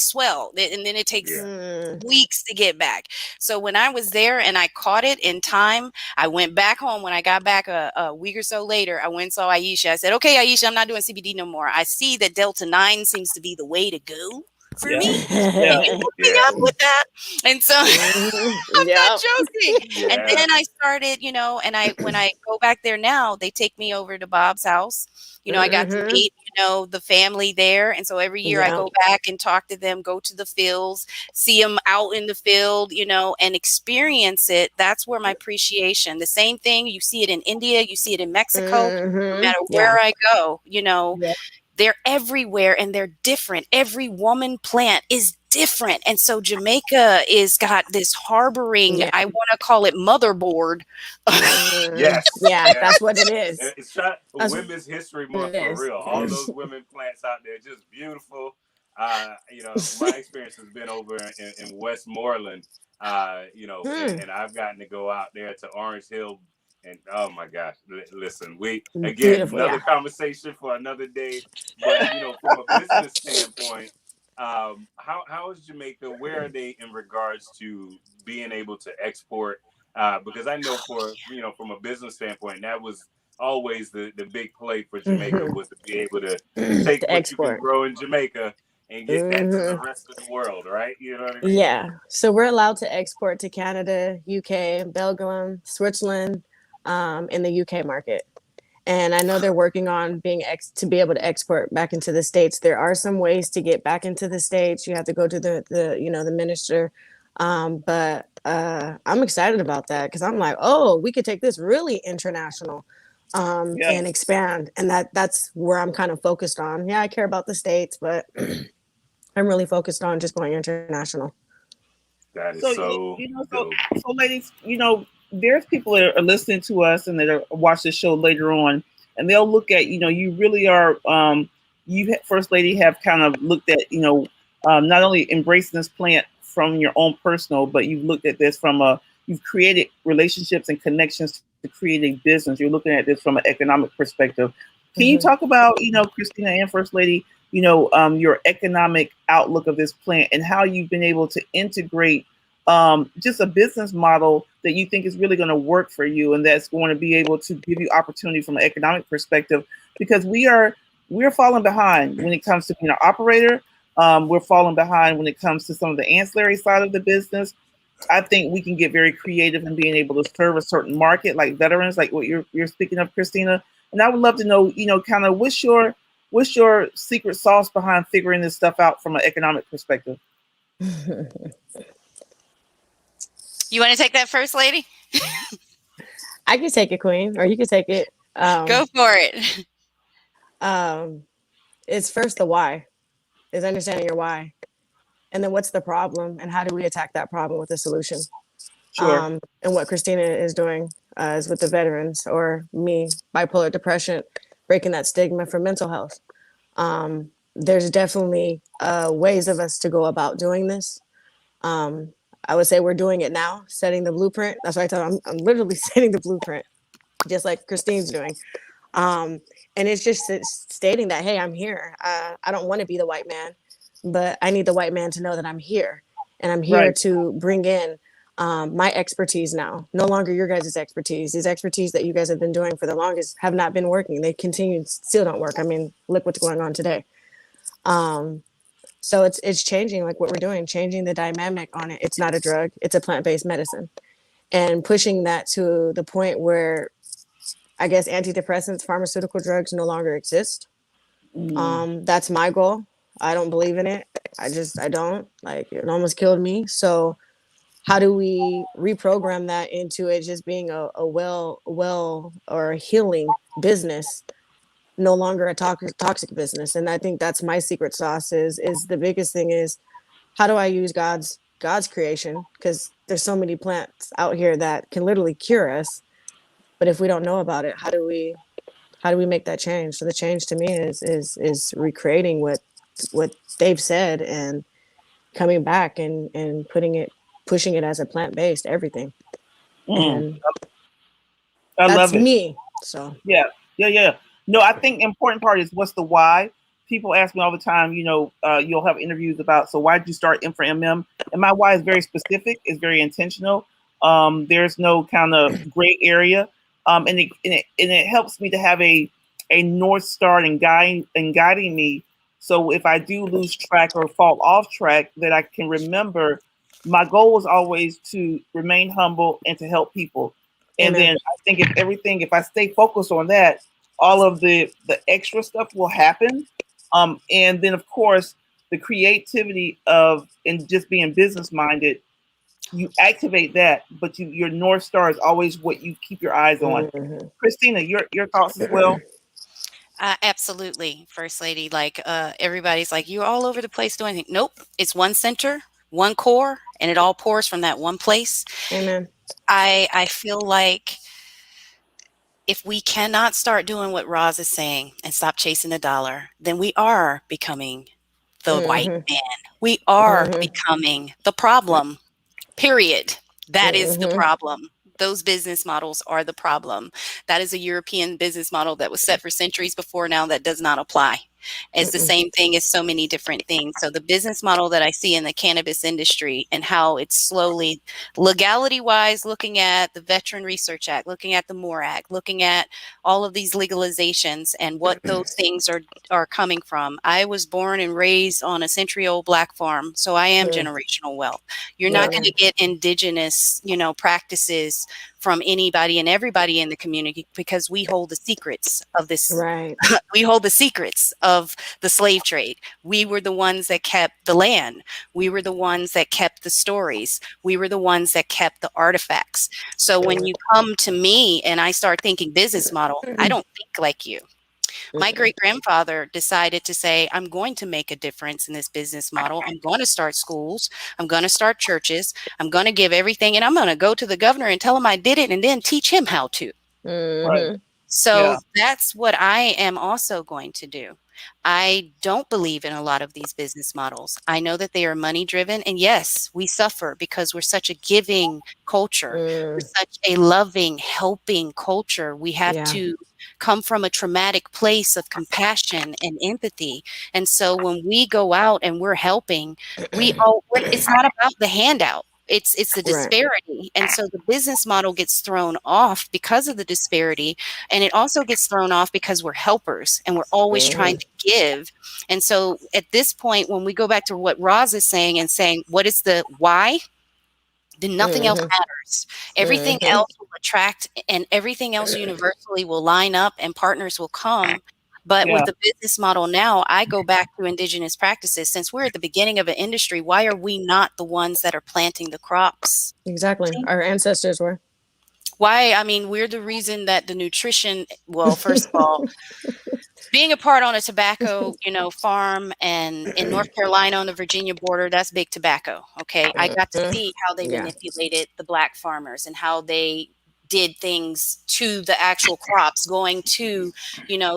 then it takes Yeah. Mm. weeks to get back. So when I was there and I caught it in time, I went back home. When I got back a week or so later, I went and saw Aisha. I said, okay, Aisha, I'm not doing CBD no more. I see that Delta 9 seems to be the way to go for Yeah. me. Yeah. Can you hook me Yeah. up with that? And so Mhm. I'm not Yep. joking. And Yeah. then I started, you know, and when I go back there now, they take me over to Bob's house. You know, I got to Mhm. meet, you know, the family there. And so every year I Yep. go back and talk to them, go to the fields, see them out in the field, you know, and experience it. That's where my appreciation, the same thing, you see it in India, you see it in Mexico, no Mhm. matter Yeah. where I go, you know, Yeah. they're everywhere and they're different. Every woman plant is different. And so Jamaica is got this harboring, Yeah. I want to call it motherboard. Yes, Yeah, yes. that's what it is. It's That's Women's History what Month it for is. real. All those women plants out there, just beautiful. My experience has been over in Westmoreland. And I've gotten to go out there to Orange Hill, and oh my gosh, listen, we again Beautiful, another yeah. conversation for another day. But from a business standpoint, how is Jamaica? Where are they in regards to being able to export? Because I know from a business standpoint, that was always the big play for Jamaica was to be able to take To what you can export. grow in Jamaica and get that to the rest of the world, right? You know what I mean? Yeah. So we're allowed to export to Canada, UK, Belgium, Switzerland, in the UK market. And I know they're working on to be able to export back into the States. There are some ways to get back into the States. You have to go to the minister. But I'm excited about that because I'm like, oh, we could take this really international, Yeah. and expand. And that's where I'm kind of focused on. Yeah, I care about the States, but I'm really focused on just going international. That is So so dope. so ladies, there's people that are listening to us and that are watch this show later on, and they'll look at you really are first lady have kind of looked at not only embracing this plant from your own personal, but you've looked at this from you've created relationships and connections to create a business. You're looking at this from an economic perspective. Can you Mm-hmm. talk about Christina and First Lady? Your economic outlook of this plant and how you've been able to integrate just a business model that you think is really going to work for you and that's going to be able to give you opportunity from an economic perspective because we're falling behind when it comes to being an operator. We're falling behind when it comes to some of the ancillary side of the business. I think we can get very creative in being able to serve a certain market, like veterans, like what you're speaking of, Christina. And I would love to know, kind of what's your secret sauce behind figuring this stuff out from an economic perspective? You want to take that, First Lady? I could take it, Queen, or you could take it. Go for it. Um, it's first the why, is understanding your why, and then what's the problem, and how do we attack that problem with a solution. Sure. And what Christina is doing is with the veterans, or me, bipolar depression, breaking that stigma for mental health. There's definitely ways of us to go about doing this. I would say we're doing it now, setting the blueprint. That's why I'm literally setting the blueprint, just like Christine's doing. Um, and it's just stating that, hey, I'm here. I don't want to be the white man, but I need the white man to know that I'm here. And I'm here Right. to bring in my expertise now. No longer your guys' expertise. These expertise that you guys have been doing for the longest have not been working. They continue, still don't work. I mean, look what's going on today. So it's changing, like what we're doing, changing the dynamic on it. It's not a drug, it's a plant-based medicine. And pushing that to the point where I guess antidepressants, pharmaceutical drugs no longer exist. That's my goal. I don't believe in it. I don't. Like, it almost killed me. So how do we reprogram that into it just being a well or a healing business, no longer a toxic business? And I think that's my secret sauce is the biggest thing is, how do I use God's creation? Because there's so many plants out here that can literally cure us. But if we don't know about it, how do we make that change? So the change to me is recreating what they've said and coming back and pushing it as a plant-based everything. Mm. And I that's love it. me. So Yeah, yeah. No, I think the important part is what's the why. People ask me all the time, you'll have interviews about, so why did you start M for MM? And my why is very specific, it's very intentional. There's no kind of gray area. And it helps me to have a North Star and guiding me. So if I do lose track or fall off track, that I can remember my goal was always to remain humble and to help people. And amen. then I think if I stay focused on that, all of the extra stuff will happen. And then of course the creativity of and just being business minded, you activate that, but your North Star is always what you keep your eyes on. Mm-hmm. Christina, your thoughts as well. Absolutely, First Lady. Like everybody's like, you're all over the place doing anything. Nope, it's one center, one core, and it all pours from that one place. Amen. I feel like if we cannot start doing what Roz is saying and stop chasing the dollar, then we are becoming the white Mm-hmm. man. We are Mm-hmm. becoming the problem. Period. That is the Mm-hmm. problem. Those business models are the problem. That is a European business model that was set for centuries before now that does not apply. It's the Mm-mm. same thing as so many different things. So the business model that I see in the cannabis industry and how it's slowly legality wise looking at the Veteran Research Act, looking at the MORE Act, looking at all of these legalizations and what those things are coming from. I was born and raised on a century-old black farm, so I am Mm. generational wealth. You're not Yeah. going to get indigenous, practices from anybody and everybody in the community because we hold the secrets of this. Right. We hold the secrets of the slave trade. We were the ones that kept the land. We were the ones that kept the stories. We were the ones that kept the artifacts. So when you come to me and I start thinking business model, I don't think like you. My Mm-mm. great grandfather decided to say, I'm going to make a difference in this business model. I'm going to start schools. I'm going to start churches. I'm going to give everything. And I'm going to go to the governor and tell him I did it and then teach him how to. Right. Mm-hmm. Yeah. So that's what I am also going to do. I don't believe in a lot of these business models. I know that they are money driven. And yes, we suffer because we're such a giving culture. We're Mm. such a loving, helping culture. We have Yeah. to come from a traumatic place of compassion and empathy. And so when we go out and we're helping, it's not about the handout. It's the Right. disparity. And so the business model gets thrown off because of the disparity, and it also gets thrown off because we're helpers and we're always trying Mm-hmm. to give. And so at this point, when we go back to what Roz is saying and saying, what is the why? Then nothing else Mm-hmm. matters. Everything Mm-hmm. else will attract and everything else universally will line up and partners will come. But Yeah. with the business model now, I go back to indigenous practices. Since we're at the beginning of an industry, why are we not the ones that are planting the crops? Exactly. Our ancestors were. Why? I mean, we're the reason that the nutrition, well, first of all, being a part on a tobacco, farm and in North Carolina on the Virginia border, that's big tobacco. Okay. I got to Mhm. see how they Yeah. manipulated the black farmers and how they did things to the actual crops, going to,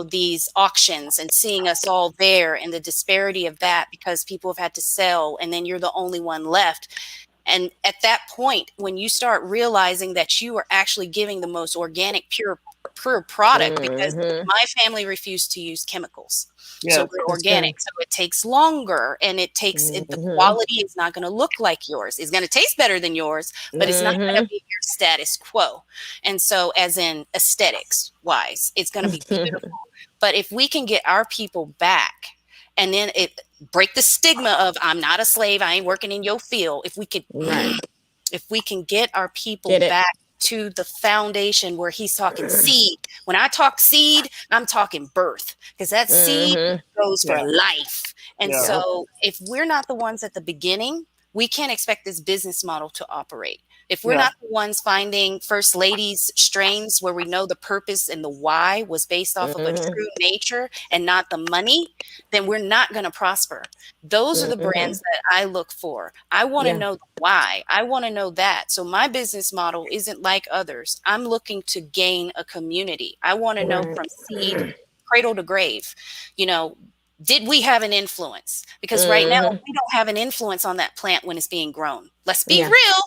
these auctions and seeing us all there and the disparity of that because people have had to sell and then you're the only one left. And at that point, when you start realizing that you are actually giving the most organic, pure product, because Mhm. my family refused to use chemicals. So Yes. we're That's good. organic. So it takes longer and the Mhm. quality is not going to look like yours. It's going to taste better than yours, but it's not going to Mhm. be your status quo. And so, as in aesthetics wise, it's going to be beautiful. But if we can get our people back and then it break the stigma of I'm not a slave, I ain't working in your field. Right. If we can get our people Get it. back to the foundation where he's talking seed. When I talk seed, I'm talking birth because that seed Mhm. goes for Yeah. life. And Yeah. Yep. so if we're not the ones at the beginning, we can't expect this business model to operate. If we're Yeah. not the ones finding first ladies strains where we know the purpose and the why was based off of a Mhm. true nature and not the money, then we're not going to prosper. Those are the brands Mhm. that I look for. I want to Yeah. know the why. I want to know that. So my business model isn't like others. I'm looking to gain a community. I want to know Right. from seed, cradle to grave, you know, did we have an influence? Because right now Mhm. we don't have an influence on that plant when it's being grown. Let's be Yeah. real.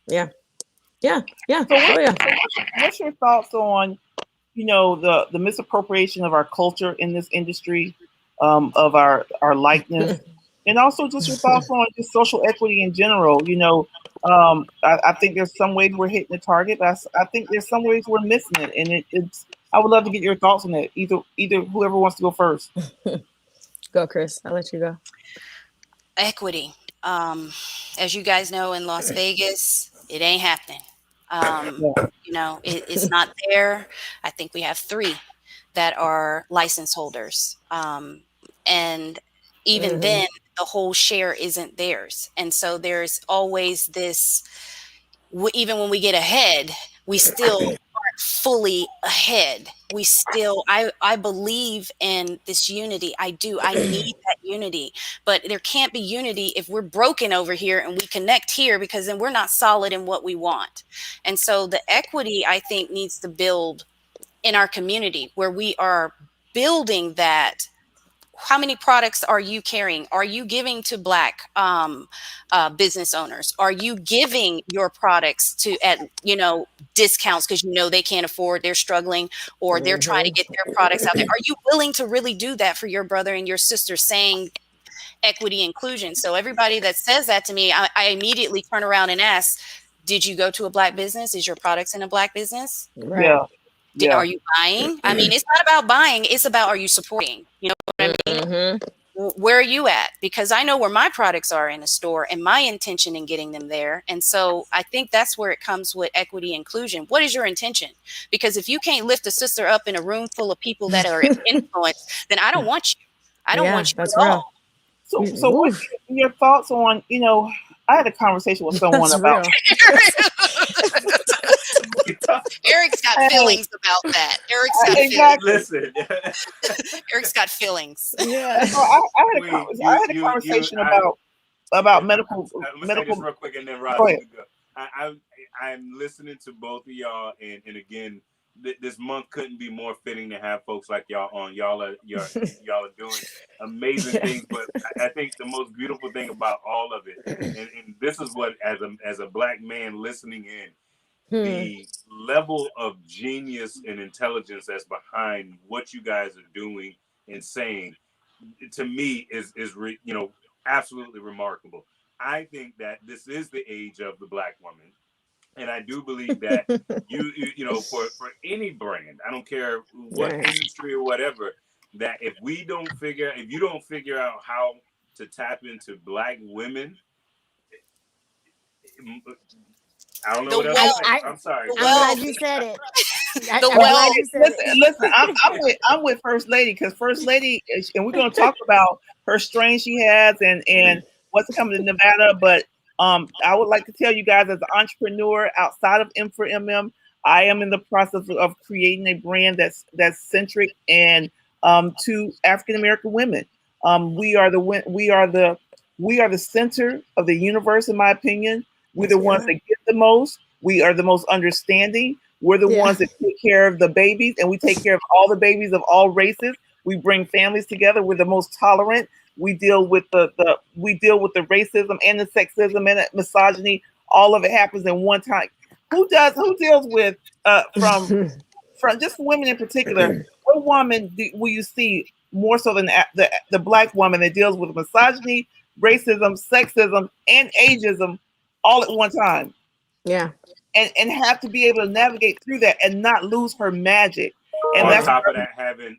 Yeah. Yeah. Yeah. So Oh yeah. what's your thoughts on the misappropriation of our culture in this industry, of our likeness, and also just your thoughts on just social equity in general. I think there's some ways we're hitting the target, but I think there's some ways we're missing it, and it's. I would love to get your thoughts on that. Either whoever wants to go first. Go, Chris. I'll let you go. Equity. As you guys know, in Las Vegas, it ain't happening. Yeah. It's not there. I think we have three that are license holders. And even Mhm. then, the whole share isn't theirs. And so there's always this, even when we get ahead, we still aren't fully ahead. We still, I believe in this unity. I do. I need that unity, but there can't be unity if we're broken over here and we connect here, because then we're not solid in what we want. And so the equity, I think, needs to build in our community where we are building that. How many products are you carrying? Are you giving to Black business owners? Are you giving your products to at discounts because they can't afford, they're struggling, or they're trying to get their products out there? Are you willing to really do that for your brother and your sister, saying equity, inclusion? So everybody that says that to me, I immediately turn around and ask, did you go to a Black business? Is your products in a Black business? Right. Yeah. Yeah. Are you buying? I mean, it's not about buying. It's about, are you supporting? You know what I mean? Where are you at? Because I know where my products are in a store and my intention in getting them there. And so I think that's where it comes with equity, inclusion. What is your intention? Because if you can't lift a sister up in a room full of people that are influenced, then I don't want you. I don't want you that's at real. all. So what are your thoughts on, I had a conversation with someone That's about Eric's got feelings about that. Eric's got exactly. Listen. Eric's got feelings. Yeah. So I had a conversation about medical. Let me say this real quick, and then Rob, Go you ahead. can go. I'm listening to both of y'all, and again, this month couldn't be more fitting to have folks like y'all on. Y'all are doing amazing things, but I think the most beautiful thing about all of it, and this is what, as a Black man listening in, the level of genius and intelligence that's behind what you guys are doing and saying, to me, is absolutely remarkable. I think that this is the age of the Black woman, and I do believe that for any brand, I don't care what industry or whatever, that if you don't figure out how to tap into Black women, I don't know what else to say. I'm sorry. I'm glad you said it. Listen, I'm with First Lady, because First Lady, and we're going to talk about her strain she has and what's coming to Nevada. But I would like to tell you guys, as an entrepreneur outside of M4MM, I am in the process of creating a brand that's centric and to African American women. We are the center of the universe, in my opinion. We're the ones that get the most. We are the most understanding. We're the ones that take care of the babies, and we take care of all the babies of all races. We bring families together. We're the most tolerant. We deal with the racism and the sexism and the misogyny. All of it happens in one time. Who deals with from just women in particular? What woman will you see more so than the Black woman that deals with misogyny, racism, sexism, and ageism all at one time? Yeah. And have to be able to navigate through that and not lose her magic. And on top of that, having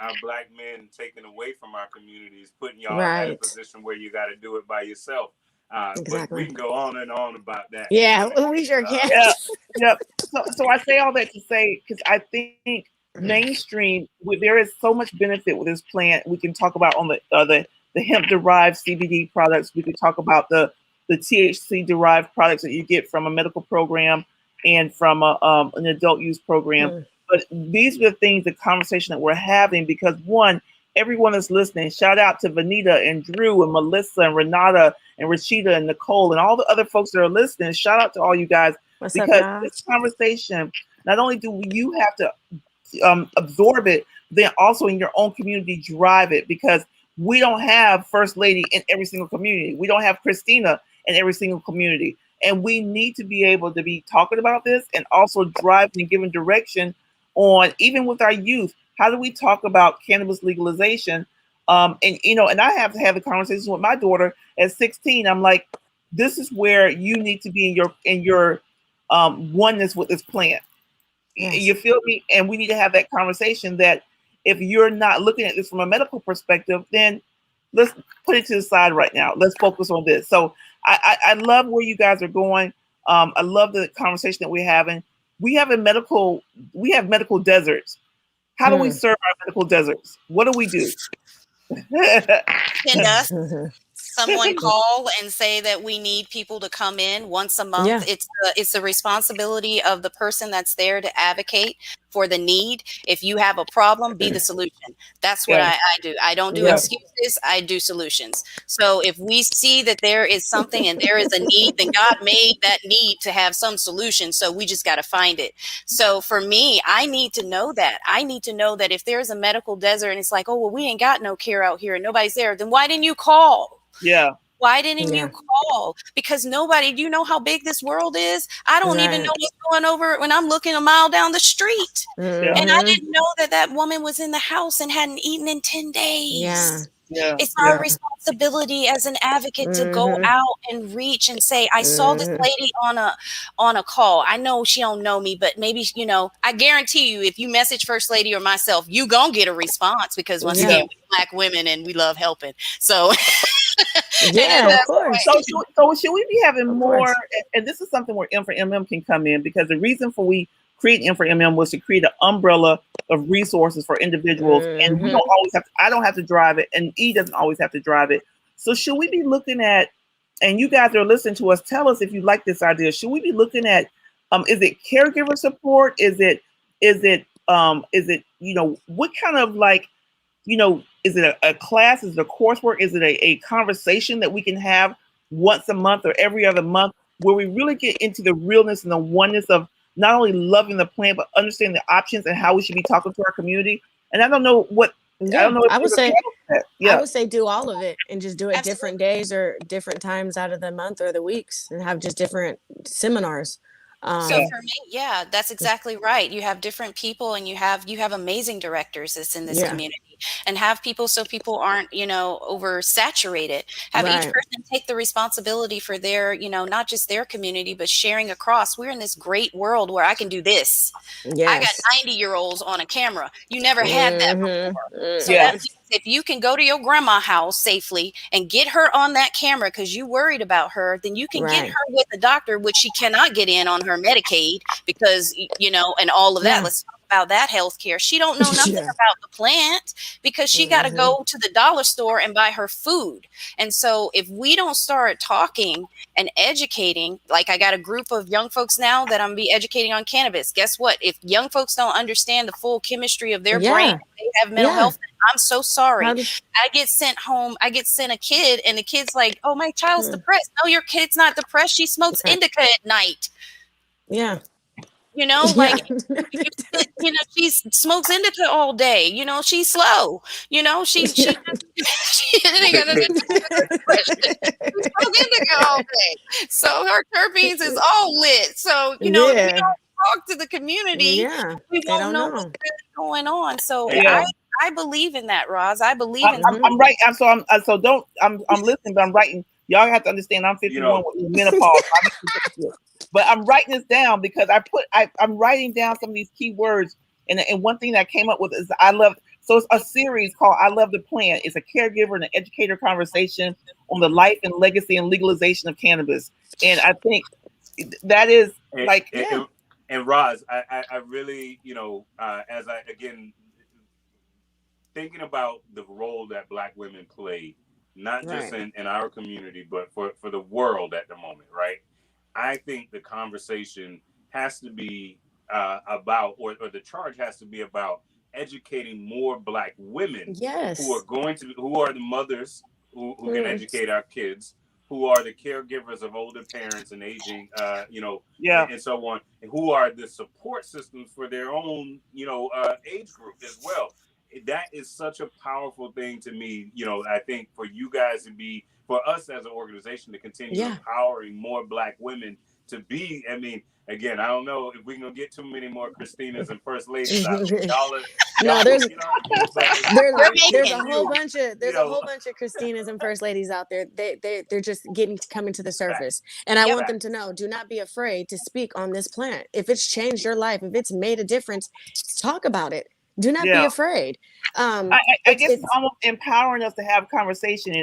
our Black men taken away from our communities, putting y'all at a position where you got to do it by yourself. But we can go on and on about that. Yeah, we sure can. Yeah. So I say all that to say, because I think mainstream, there is so much benefit with this plant. We can talk about on the hemp derived CBD products. We can talk about the THC derived products that you get from a medical program and from an adult use program. But these are the things, the conversation that we're having, because one, everyone is listening. Shout out to Vanita and Drew and Melissa and Renata and Rashida and Nicole and all the other folks that are listening. Shout out to all you guys. Because this conversation, not only do you have to absorb it, then also in your own community drive it, because we don't have First Lady in every single community. We don't have Christina in every single community. And we need to be able to be talking about this and also driving and giving direction on, even with our youth, how do we talk about cannabis legalization? And I have to have the conversation with my daughter at 16. I'm like, this is where you need to be in your oneness with this plant. Yes. You feel me? And we need to have that conversation that if you're not looking at this from a medical perspective, then let's put it to the side right now. Let's focus on this. So I love where you guys are going. I love the conversation that we're having. We have medical deserts. How do we serve our medical deserts? What do we do? Send us. someone call and say that we need people to come in once a month. It's the responsibility of the person that's there to advocate for the need. If you have a problem, be the solution. That's what I do. I don't do excuses. I do solutions. So if we see that there is something and there is a need, then God made that need to have some solution. So we just got to find it. So for me, I need to know that. I need to know that if there's a medical desert and it's like, oh, well, we ain't got no care out here and nobody's there, then why didn't you call? Yeah. Why didn't you call? Because nobody, do you know how big this world is? I don't even know what's going over when I'm looking a mile down the street. And I didn't know that that woman was in the house and hadn't eaten in 10 days. It's our responsibility as an advocate to go out and reach and say, I saw this lady on a call. I know she don't know me, but maybe, you know, I guarantee you, if you message First Lady or myself, you gonna get a response because once again, we're Black women and we love helping. So of course. So should we be having more? And this is something where M for MM can come in, because the reason for we create M for MM was to create an umbrella of resources for individuals, and we don't always have to, I don't have to drive it, and E doesn't always have to drive it. So should we be looking at, and you guys are listening to us, tell us if you like this idea, should we be looking at, is it caregiver support? Is it, you know, what kind of, like, you know, is it a class? Is it a coursework? Is it a conversation that we can have once a month or every other month, where we really get into the realness and the oneness of not only loving the plant, but understanding the options and how we should be talking to our community? And I don't know what, I don't know. I would say do all of it and just do it different days or different times out of the month or the weeks, and have just different seminars. So for me, that's exactly right. You have different people, and you have amazing directors that's in this community, and have people so people aren't, you know, oversaturated. Have each person take the responsibility for their, you know, not just their community, but sharing across. We're in this great world where I can do this. I got 90-year-olds on a camera. You never had that before. So that means if you can go to your grandma's house safely and get her on that camera because you worried about her, then you can get her with the doctor, which she cannot get in on her Medicaid because, you know, and all of that. Let's talk about that health care. She don't know nothing about the plant because she got to go to the dollar store and buy her food. And so if we don't start talking and educating, like I got a group of young folks now that I'm be educating on cannabis. Guess what? If young folks don't understand the full chemistry of their brain, they have mental health. I'm so sorry. I get sent home. I get sent a kid, and the kid's like, "Oh, my child's depressed." No, your kid's not depressed. She smokes indica at night. You know, like, you know, she smokes indica all day. You know, she's slow. You know, she ain't got nothing to do with depression. She smokes indica all day. So her terpenes is all lit. So, you know, if we don't talk to the community, we won't know what's really going on. So I believe in that, Roz. I believe in. I'm right. I'm listening, but I'm writing. Y'all have to understand. I'm 51 with menopause. But I'm writing this down because I'm writing down some of these key words. And one thing that I came up with is so it's a series called I Love the Plant. It's a caregiver and an educator conversation on the life and legacy and legalization of cannabis. And I think that is and Roz, I really, you know, as I, again, thinking about the role that Black women play, not just in our community, but for the world at the moment, right? I think the conversation has to be about, or the charge has to be about educating more Black women who are the mothers who can educate our kids, who are the caregivers of older parents and aging, you know, and so on, and who are the support systems for their own, you know, age group as well. That is such a powerful thing to me. You know, I think for you guys to be, for us as an organization to continue empowering more Black women to be, I mean, again, I don't know if we're gonna get too many more Christinas and First Ladies out there. No, there's you know what I mean? there's a whole bunch of Christinas and First Ladies out there. They're just coming to the surface. And I want them to know, do not be afraid to speak on this plant. If it's changed your life, if it's made a difference, talk about it. Do not be afraid. I guess it's almost empowering us to have conversation,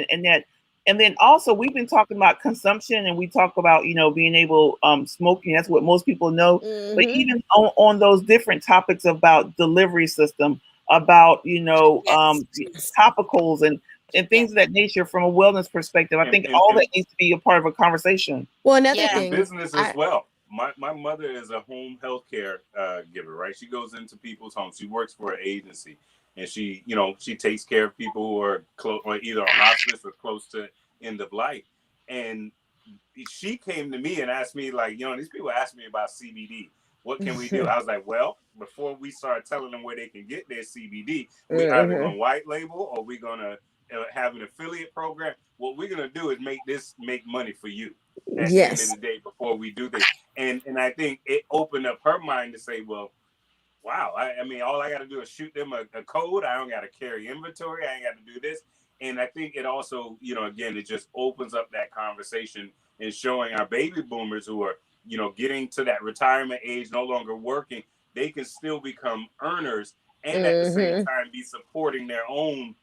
and then also we've been talking about consumption, and we talk about, you know, being able smoking. That's what most people know. But even on those different topics about delivery system, about Yes. topicals and Yes. things of that nature from a wellness perspective. I And, think and, all that and, needs to be a part of a conversation. Well, another Yeah. and thing, business as well. My mother is a home health care giver, right? She goes into people's homes. She works for an agency, and she takes care of people who are close, or either on hospice or close to end of life. And she came to me and asked me, like, these people ask me about CBD. What can we do? I was like, well, before we start telling them where they can get their CBD, we either going to white label or we going to have an affiliate program. What we're going to do is make money for you at the end of yes, the day before we do this. And I think it opened up her mind to say, well, wow, I mean, all I got to do is shoot them a code. I don't got to carry inventory. I ain't got to do this. And I think it also, again, it just opens up that conversation and showing our baby boomers who are, getting to that retirement age, no longer working, they can still become earners and at the same time be supporting their own,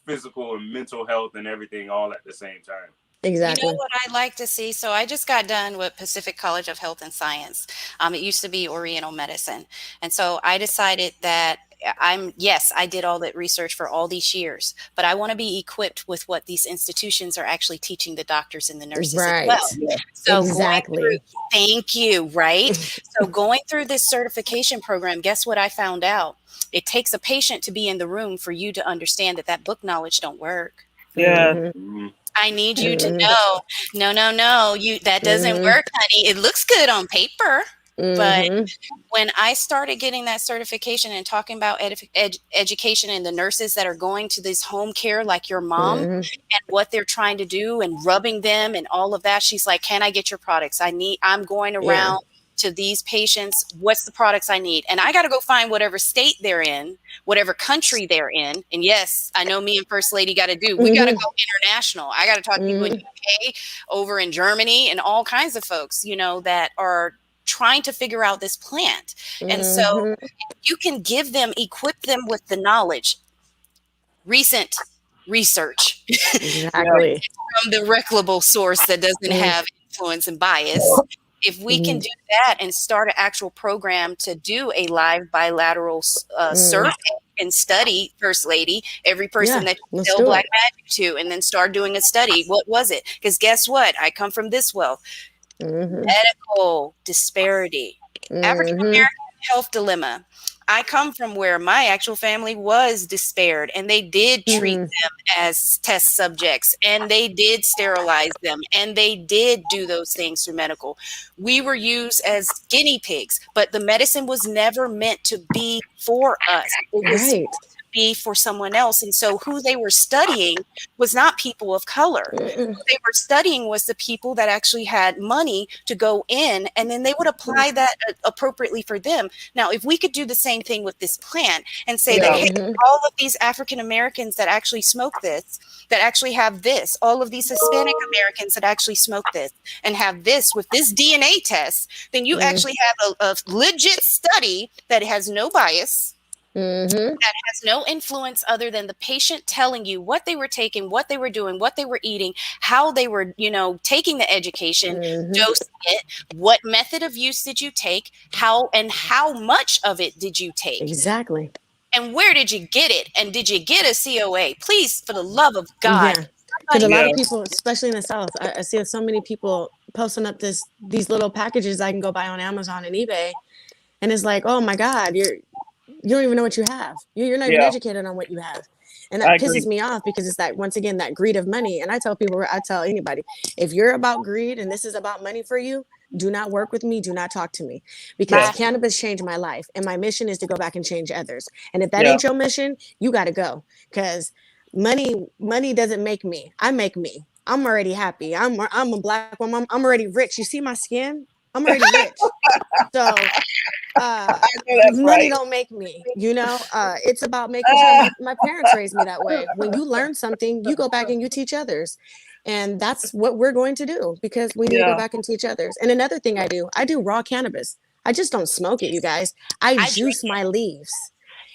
physical and mental health and everything all at the same time. You know exactly. what I'd like to see? So I just got done with Pacific College of Health and Science. It used to be Oriental Medicine. And so I decided that yes, I did all that research for all these years, but I want to be equipped with what these institutions are actually teaching the doctors and the nurses as Right. well. Yeah. So going through, Exactly. thank you, right? So going through this certification program, guess what I found out? It takes a patient to be in the room for you to understand that book knowledge don't work. Yeah. Mm-hmm. I need you to know, no, no, no, that doesn't work, honey. It looks good on paper, but when I started getting that certification and talking about education and the nurses that are going to this home care, like your mom, and what they're trying to do and rubbing them and all of that, she's like, "Can I get your products? I'm going Yeah. around to these patients. What's the products I need?" And I got to go find whatever state they're in, whatever country they're in. And yes, I know me and First Lady got to do. We got to go international. I got to talk to people in UK, over in Germany, and all kinds of folks, that are trying to figure out this plant. And so you can equip them with the knowledge, recent research Yeah. Exactly. from the reputable source that doesn't have influence and bias. If we can do that and start an actual program to do a live bilateral survey and study, First Lady, every person Yeah, that you let's sell do black it. magic to, and then start doing a study. What was it? Because guess what? I come from this wealth. Medical disparity. African American health dilemma. I come from where my actual family was despaired, and they did treat them as test subjects, and they did sterilize them, and they did do those things through medical. We were used as guinea pigs, but the medicine was never meant to be for us. It was Right. supposed to be for someone else. And so who they were studying was not people of color. Who they were studying was the people that actually had money to go in, and then they would apply that appropriately for them. Now, if we could do the same thing with this plant and say that, Yeah. hey, all of these African Americans that actually smoke this, that actually have this, all of these Hispanic Americans that actually smoke this and have this with this DNA test, then you actually have a legit study that has no bias, that has no influence other than the patient telling you what they were taking, what they were doing, what they were eating, how they were, taking the education, dosing it, what method of use did you take, how much of it did you take, Exactly. and where did you get it, and did you get a COA? Please, for the love of God. Yeah. Because a lot Yeah. of people, especially in the South, I see so many people posting up these little packages I can go buy on Amazon and eBay, and it's like, oh my God, you don't even know what you have. You're not even Yeah. educated on what you have. And I that agree. pisses me off because it's that, once again, that greed of money. And I tell anybody, if you're about greed and this is about money for you, do not work with me. Do not talk to me, because Yeah. cannabis changed my life. And my mission is to go back and change others. And if that Yeah. ain't your mission, you got to go, because money doesn't make me. I make me. I'm already happy. I'm a black woman. I'm already rich. You see my skin? I'm already rich. So I know that's money right. don't make me, it's about making sure my parents raised me that way. When you learn something, you go back and you teach others. And that's what we're going to do, because we need to go Yeah. back and teach others. And another thing I do raw cannabis. I just don't smoke it, you guys. I I drink juice it. my leaves.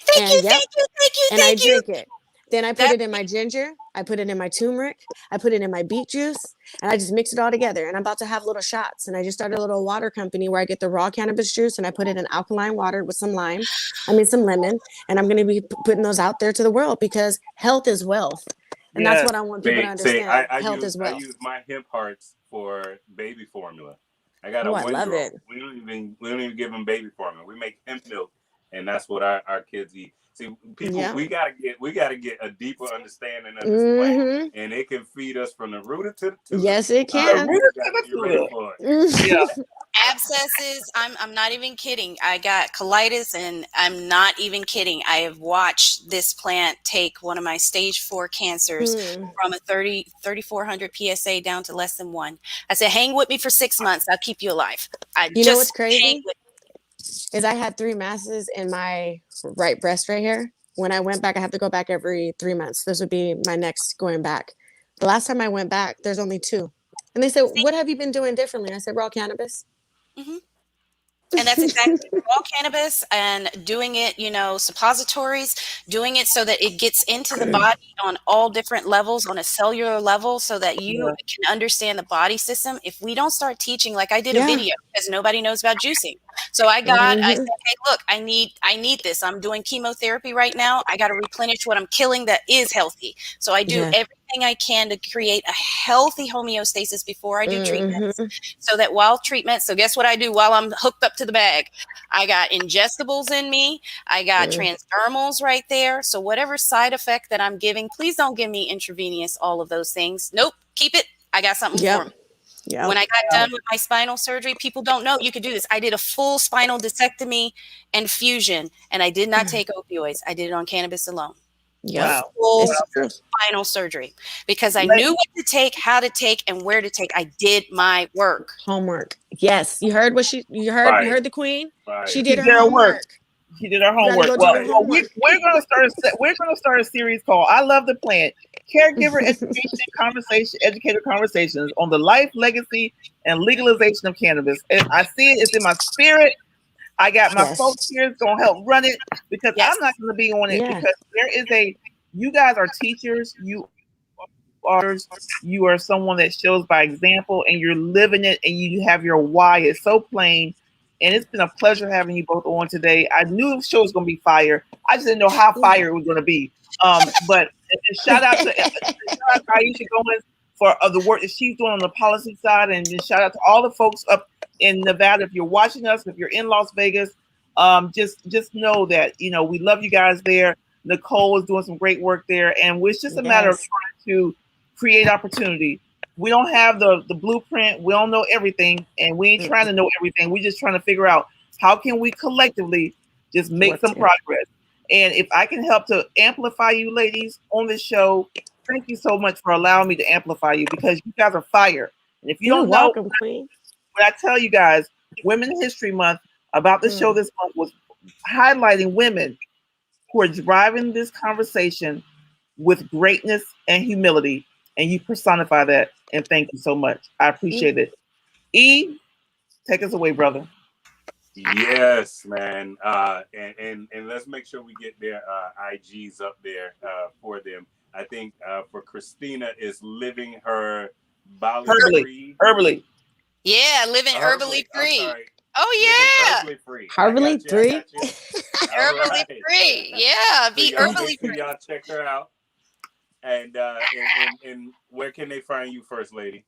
Thank you, And yep, thank you, thank you, and I thank you. drink it. Then I put it in my ginger. I put it in my turmeric. I put it in my beet juice, and I just mix it all together. And I'm about to have little shots. And I just started a little water company where I get the raw cannabis juice and I put it in alkaline water with some some lemon. And I'm going to be putting those out there to the world because health is wealth. And that's Yes. what I want people to understand. Health is I wealth. use my hemp hearts for baby formula. I got a Oh, I love 1-year-old. it. We don't even give them baby formula. We make hemp milk, and that's what our kids eat. See, people, Yeah. we gotta get a deeper understanding of this plant, and it can feed us from the rooter to the tutor. Yes, it The can. rooter You to gotta the be ready tutor. for it. Yeah. Abscesses, I'm not even kidding. I got colitis and I'm not even kidding. I have watched this plant take one of my stage 4 cancers from a 3,400 PSA down to less than 1. I said, hang with me for 6 months. I'll keep you alive. You know what's Hang crazy? with Is I had 3 masses in my right breast right here. When I went back, I have to go back every 3 months. This would be my next going back. The last time I went back, there's only 2. And they said, what have you been doing differently? I said, raw cannabis. Mhm. And that's exactly raw cannabis and doing it, suppositories, doing it so that it gets into the body on all different levels, on a cellular level, so that you can understand the body system. If we don't start teaching, like I did a video because nobody knows about juicing. So I said, hey, look, I need this. I'm doing chemotherapy right now. I got to replenish what I'm killing that is healthy. So I do everything I can to create a healthy homeostasis before I do treatments. So that so guess what I do while I'm hooked up to the bag? I got ingestibles in me. I got transdermals right there. So whatever side effect that I'm giving, please don't give me intravenous, all of those things. Nope, keep it. I got something for me. Yep. When I got done with my spinal surgery, people don't know you could do this. I did a full spinal discectomy and fusion, and I did not take opioids. I did it on cannabis alone. Wow. Full spinal surgery because I knew what to take, how to take, and where to take. I did my work. Homework. Yes. You heard what you heard the queen? She did her homework. She did her homework. We're gonna start a series called "I Love the Plant: Caregiver Education Conversation, Educator Conversations on the Life, Legacy, and Legalization of Cannabis." And I see it; it's in my spirit. I got my folks here gonna help run it because I'm not gonna be on it because there is you guys are teachers, you are someone that shows by example and you're living it and you have your why. It's so plain. And it's been a pleasure having you both on today. I knew the show was gonna be fire. I just didn't know how fire it was gonna be. But shout out to Aisha Gomez for the work that she's doing on the policy side, and then shout out to all the folks up in Nevada. If you're watching us, if you're in Las Vegas, just know that we love you guys there. Nicole is doing some great work there, and it's just a matter of trying to create opportunity. We don't have the blueprint. We don't know everything, and we ain't trying to know everything. We're just trying to figure out how can we collectively just make some progress. And if I can help to amplify you ladies on this show, thank you so much for allowing me to amplify you because you guys are fire. And if you don't know, Queen. When I tell you guys, Women's History Month about the show this month was highlighting women who are driving this conversation with greatness and humility. And you personify that. And thank you so much. I appreciate it. E, take us away, brother. Yes, man. And let's make sure we get their IGs up there for them. I think for Christina is living her herbally. Yeah, living herbally free. Oh yeah, herbally free. Herbally free. Herbally free. Yeah, be herbally free. Y'all check her out. And where can they find you, First Lady?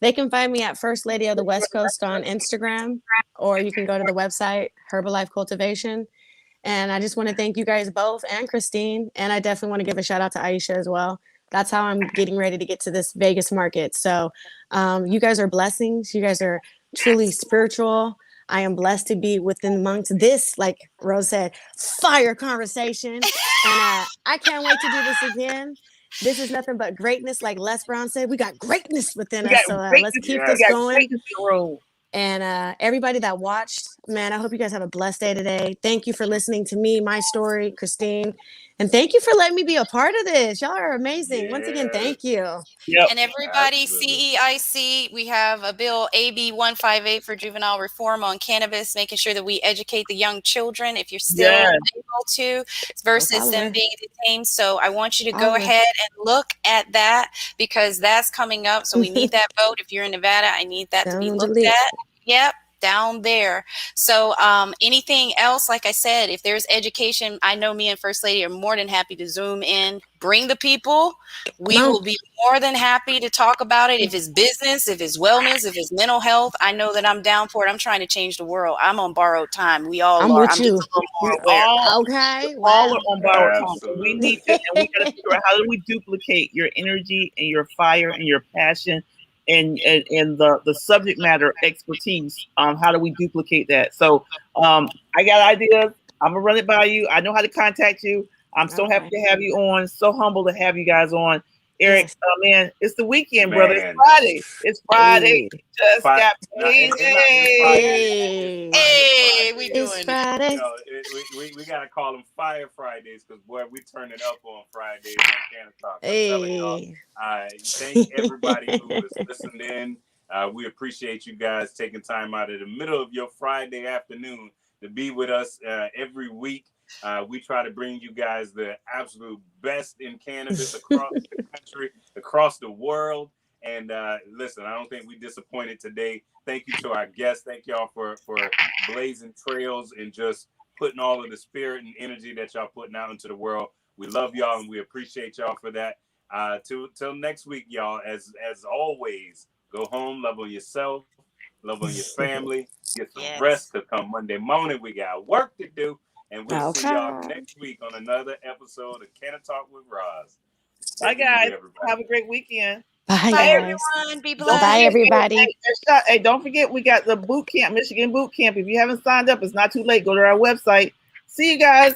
They can find me at First Lady of the West Coast on Instagram, or you can go to the website Herbalife Cultivation. And I just want to thank you guys both and Christine. And I definitely want to give a shout out to Aisha as well. That's how I'm getting ready to get to this Vegas market. So you guys are blessings. You guys are truly spiritual. I am blessed to be within amongst this, like Rose said, fire conversation. And I can't wait to do this again. This is nothing but greatness. Like Les Brown said, we got greatness within us. So let's keep this going. And everybody that watched, man, I hope you guys have a blessed day today. Thank you for listening to me, my story, Christine. And thank you for letting me be a part of this. Y'all are amazing. Once again, Yes, thank you. Yep. And everybody, absolutely. CEIC, we have a bill AB 158 for juvenile reform on cannabis, making sure that we educate the young children if you're still Yes. able to, I'm versus them following. being detained. So I want you to go Following. ahead and look at that because that's coming up. So we need that vote. If you're in Nevada, I need that to be Down the looked list. at. Yep. Down there. So anything else, like I said, if there's education, I know me and First Lady are more than happy to Zoom in, bring the people. We Come on. will be more than happy to talk about it. If it's business, if it's wellness, if it's mental health, I know that I'm down for it. I'm trying to change the world. I'm on borrowed time. We all I'm are. with I'm just you. a little We more aware. Okay. all are Wow. on borrowed time. So we Absolutely. need to, and we got to figure out how do we duplicate your energy and your fire and your passion and the subject matter expertise. How do we duplicate that? So I got ideas. I'm gonna run it by you. I know how to contact you. I'm so happy Okay. to have you on. So humble to have you guys on. Eric, Yes. man, it's the weekend, brother. It's Man, Friday. It's Friday. Hey. Just got no, paid. it's not just Friday. It's Hey. Fire Hey, we Fridays. It's doing it. You Friday. know, we gotta call them Fire Fridays because boy, we turning up on Fridays on Canada Talk. I'm telling y'all. Hey. I thank everybody who has listened in. We appreciate you guys taking time out of the middle of your Friday afternoon to be with us every week. We try to bring you guys the absolute best in cannabis across the country, across the world. And listen, I don't think we disappointed today. Thank you to our guests. Thank y'all for blazing trails and just putting all of the spirit and energy that y'all putting out into the world. We love y'all and we appreciate y'all for that. Till next week, y'all. As always, go home, love on yourself, love on your family, get some Yes. rest. Cause come Monday morning, we got work to do, and we'll see y'all Okay. next week on another episode of Can I Talk with Roz. Bye, Take it easy, guys. everybody. Have a great weekend. Bye, Bye, Hey, guys. everyone. Be don't Bye, forget, blessed. everybody. hey, don't forget, we got the boot camp, Michigan boot camp. If you haven't signed up, it's not too late. Go to our website. See you guys.